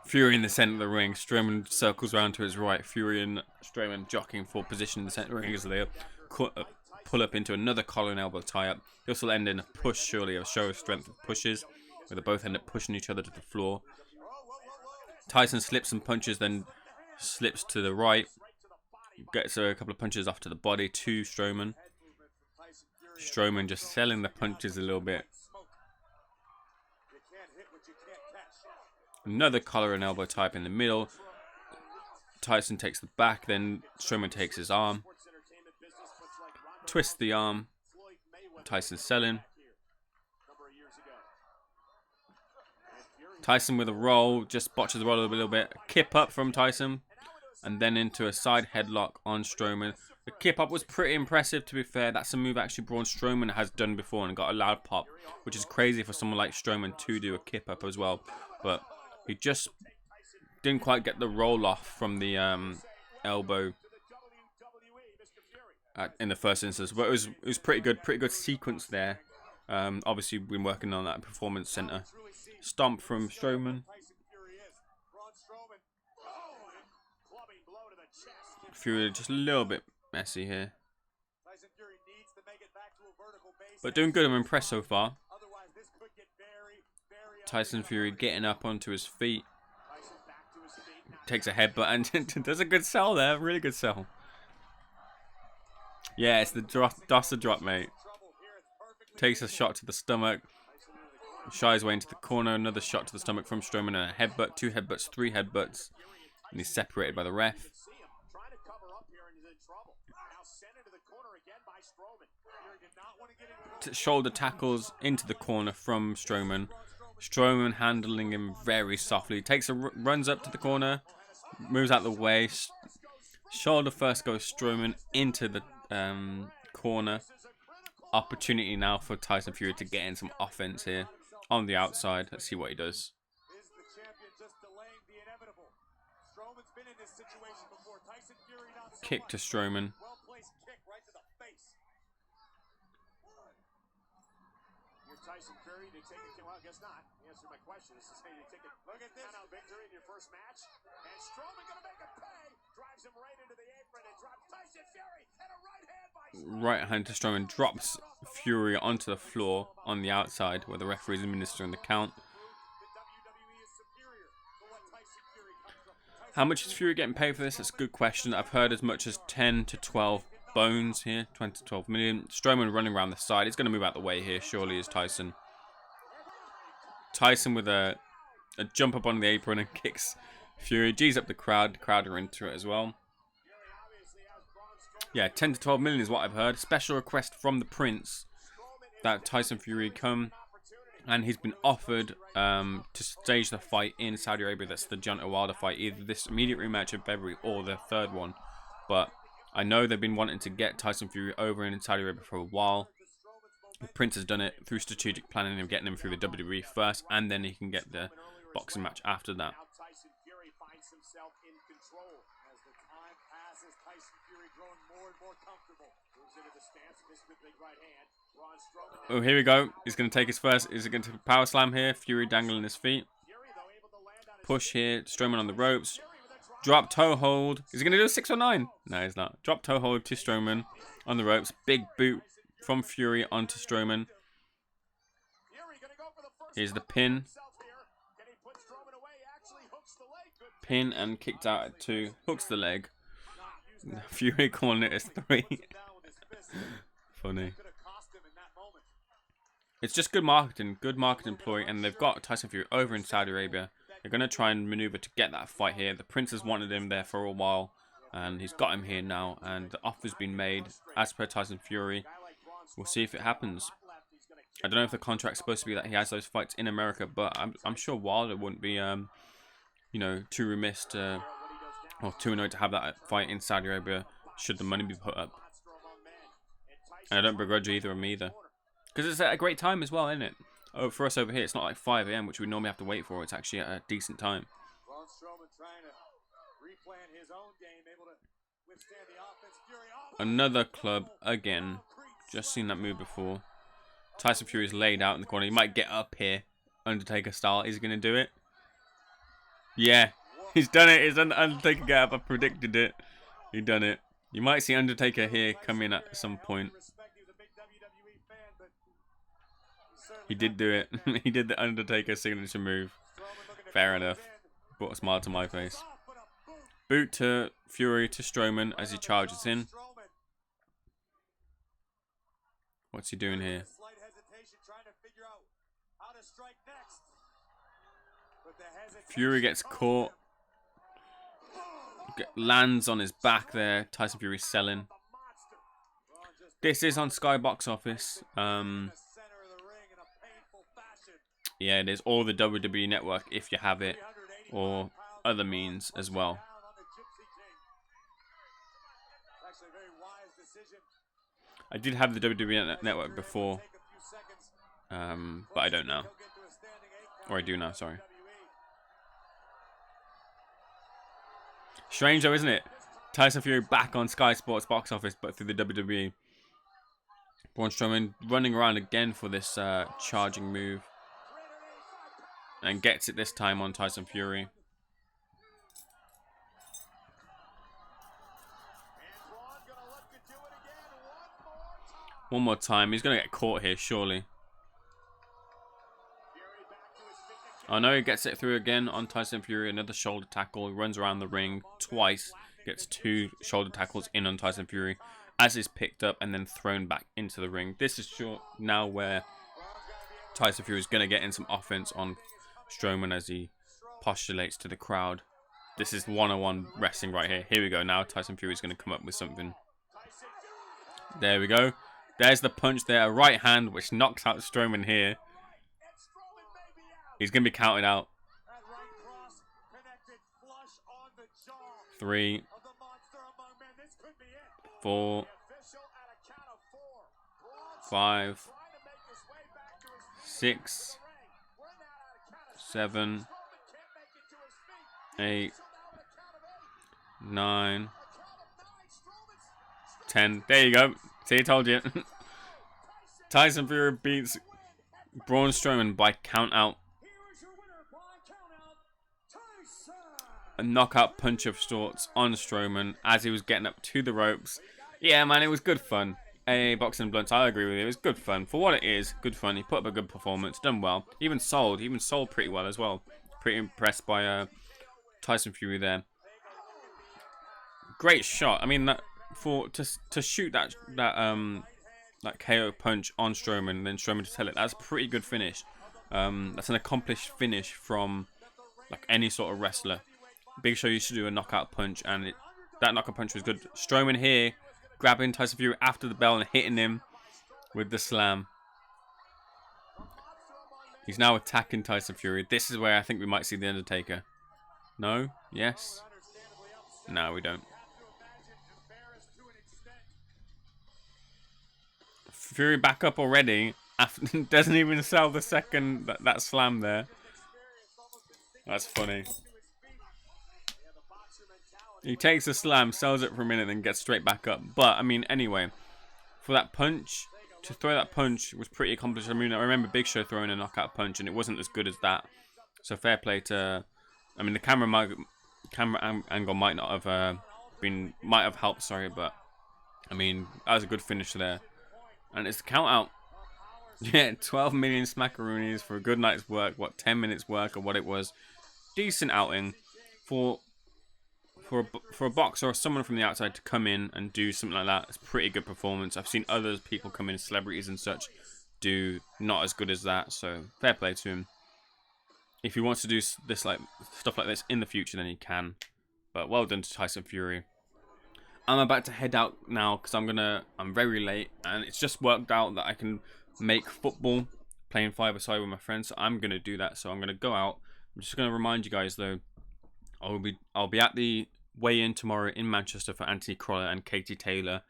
A: Fury in the center of the ring. Strowman circles around to his right. Fury and Strowman jockeying for position in the center of the ring as they pull up into another collar and elbow tie-up. This will end in a push, surely, a show of strength of pushes, where they both end up pushing each other to the floor. Tyson slips and punches, then slips to the right. Gets a couple of punches off to the body to Strowman. Strowman just selling the punches a little bit. Another collar and elbow type in the middle. Tyson takes the back, then Strowman takes his arm. Twists the arm. Tyson selling. Tyson with a roll, just botches the roll a little bit. A kip up from Tyson, and then into a side headlock on Strowman. The kip up was pretty impressive, to be fair. That's a move actually Braun Strowman has done before and got a loud pop, which is crazy for someone like Strowman to do a kip up as well. But he just didn't quite get the roll off from the elbow in the first instance. But it was pretty good sequence there. Obviously, we've been working on that Performance Centre. Stomp from Strowman. Fury just a little bit messy here, but doing good. I'm impressed so far. Tyson Fury getting up onto his feet. Takes a headbutt and does a good sell there. Really good sell. Yeah, it's the Dusser drop, mate. Takes a shot to the stomach. Shies way into the corner. Another shot to the stomach from Strowman, and a headbutt. 2 headbutts, 3 headbutts. And he's separated by the ref. Shoulder tackles into the corner from Strowman. Strowman handling him very softly. Runs up to the corner. Moves out the way. Shoulder first goes Strowman into the corner. Opportunity now for Tyson Fury to get in some offense here on the outside. Let's see what he does. Kick to Strowman.
B: Tyson Fury to take it. Well, I guess not. The answer to my question is to say you take it. Look at this. Now victory in your first match. And Strowman going to make a pay. Drives him right into the apron and drops Tyson Fury. And a right hand by Strowman.
A: Right hand to Strowman drops Fury onto the floor on the outside where the referee is administering the count. How much is Fury getting paid for this? That's a good question. I've heard as much as 10 to 12 bones here. 20 to 12 million. Strowman running around the side. He's going to move out the way here, surely, is Tyson. Tyson with a jump up on the apron and kicks Fury. G's up the crowd. The crowd are into it as well. Yeah, 10 to 12 million is what I've heard. Special request from the Prince that Tyson Fury come. And he's been offered to stage the fight in Saudi Arabia. That's the John Wilder fight. Either this immediate rematch in February or the third one. But I know they've been wanting to get Tyson Fury over in Saudi Arabia for a while. The Prince has done it through strategic planning of getting him through the WWE first, and then he can get the boxing match after that.
B: Tyson Fury finds himself in control as the time passes. Tyson Fury growing more and more comfortable. Moves into the stance. This with big right hand. Braun Strowman.
A: Oh, here we go. He's going to take his first. Is he going to power slam here? Fury dangling his feet. Push here. Strowman on the ropes. Drop toe hold. Is he going to do a 6 or 9? No, he's not. Drop toe hold to Strowman on the ropes. Big boot from Fury onto Strowman. Here's the pin. Pin and kicked out at 2. Hooks the leg. Fury calling it as 3. Funny. It's just good marketing ploy, and they've got Tyson Fury over in Saudi Arabia. They're going to try and maneuver to get that fight here. The Prince has wanted him there for a while, and he's got him here now, and the offer's been made as per Tyson Fury. We'll see if it happens. I don't know if the contract's supposed to be that he has those fights in America, but I'm sure Wilder wouldn't be, too remiss to, or too annoyed to have that fight in Saudi Arabia should the money be put up. And I don't begrudge either of them either. Because it's at a great time as well, isn't it? Oh, for us over here, it's not like 5 AM, which we normally have to wait for. It's actually at a decent time.
B: Braun Strowman trying to replan his own game, able to Withstand the offense. Fury. Oh,
A: Another club again. Just seen that move before. Tyson Fury's laid out in the corner. He might get up here, Undertaker style. Is he going to do it? Yeah, he's done it. It's Undertaker get up. I predicted it. He done it. You might see Undertaker here come in at some point. He did do it. He did the Undertaker signature move. Fair enough. Brought a smile to my face. Boot to Fury to Strowman as he charges in. What's he doing here? Fury gets caught. Lands on his back there. Tyson Fury selling. This is on Sky Box Office. Yeah, it is. Or the WWE Network if you have it. Or other means as well. I did have the WWE Network before. But I don't now. Or I do now, sorry. Strange though, isn't it? Tyson Fury back on Sky Sports Box Office, but through the WWE. Braun Strowman running around again for this charging move. And gets it this time on Tyson Fury. One more time. He's going to get caught here, surely. Oh no, he gets it through again on Tyson Fury. Another shoulder tackle. He runs around the ring twice. Gets 2 shoulder tackles in on Tyson Fury. As is picked up and then thrown back into the ring. This is sure now where Tyson Fury is going to get in some offense on Strowman as he postulates to the crowd. This is one-on-one wrestling right here. Here we go. Now Tyson Fury is going to come up with something. There we go. There's the punch there. A right hand which knocks out Strowman here. He's going to be counted out. 3, 4, 5, 6, 7, 8, 9, 10. There you go. See, I told you. Tyson Fury beats Braun Strowman by count out. A knockout punch of sorts on Strowman as he was getting up to the ropes. Yeah, man, it was good fun. Hey, Boxing Blunts, I agree with you. It was good fun. For what it is, good fun. He put up a good performance, done well. Even sold pretty well as well. Pretty impressed by Tyson Fury there. Great shot. I mean, that to shoot that KO punch on Strowman and then Strowman to tell it. That's a pretty good finish. That's an accomplished finish from like any sort of wrestler. Big Show used to do a knockout punch, and that knockout punch was good. Strowman here, grabbing Tyson Fury after the bell and hitting him with the slam. He's now attacking Tyson Fury. This is where I think we might see The Undertaker. No? Yes? No, we don't. Fury back up already. After, doesn't even sell the second that slam there. That's funny. He takes a slam, sells it for a minute, then gets straight back up. But, I mean, anyway, for that punch, to throw that punch was pretty accomplished. I mean, I remember Big Show throwing a knockout punch, and it wasn't as good as that. So fair play to... I mean, the camera angle might not have might have helped, sorry, but I mean, that was a good finish there. And it's the count out. Yeah, 12 million smackaroonies for a good night's work. What, 10 minutes work or what it was. Decent outing for a boxer or someone from the outside to come in and do something like that. It's a pretty good performance. I've seen other people come in, celebrities and such, do not as good as that. So fair play to him. If he wants to do this stuff like this in the future, then he can. But well done to Tyson Fury. I'm about to head out now because I'm very late, and it's just worked out that I can make football playing 5-a-side with my friends. So I'm gonna do that. So I'm gonna go out. I'm just gonna remind you guys though, I'll be at the weigh-in tomorrow in Manchester for Anthony Croller and Katie Taylor.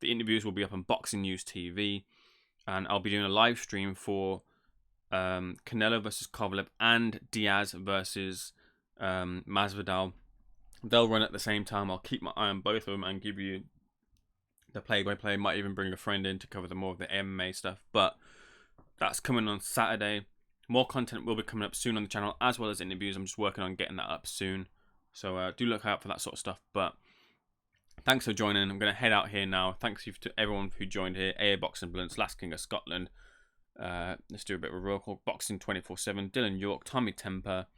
A: The interviews will be up on Boxing News TV, and I'll be doing a live stream for Canelo versus Kovalev and Diaz versus Masvidal. They'll run at the same time. I'll keep my eye on both of them and give you the play-by-play. Might even bring a friend in to cover the more of the MMA stuff. But that's coming on Saturday. More content will be coming up soon on the channel, as well as interviews. I'm just working on getting that up soon. So do look out for that sort of stuff. But thanks for joining. I'm going to head out here now. Thanks to everyone who joined here. AA Boxing Blunts, Last King of Scotland. Let's do a bit of a roll call. Boxing 24/7. Dylan York, Tommy Temper.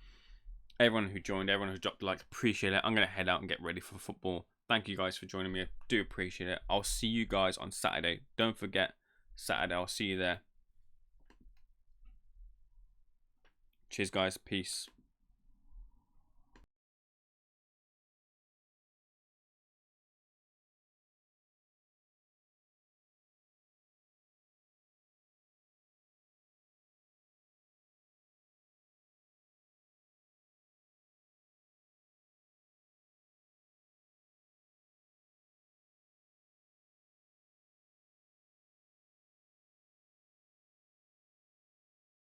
A: Everyone who joined, everyone who dropped a like, appreciate it. I'm going to head out and get ready for football. Thank you guys for joining me. I do appreciate it. I'll see you guys on Saturday. Don't forget, Saturday. I'll see you there. Cheers, guys. Peace.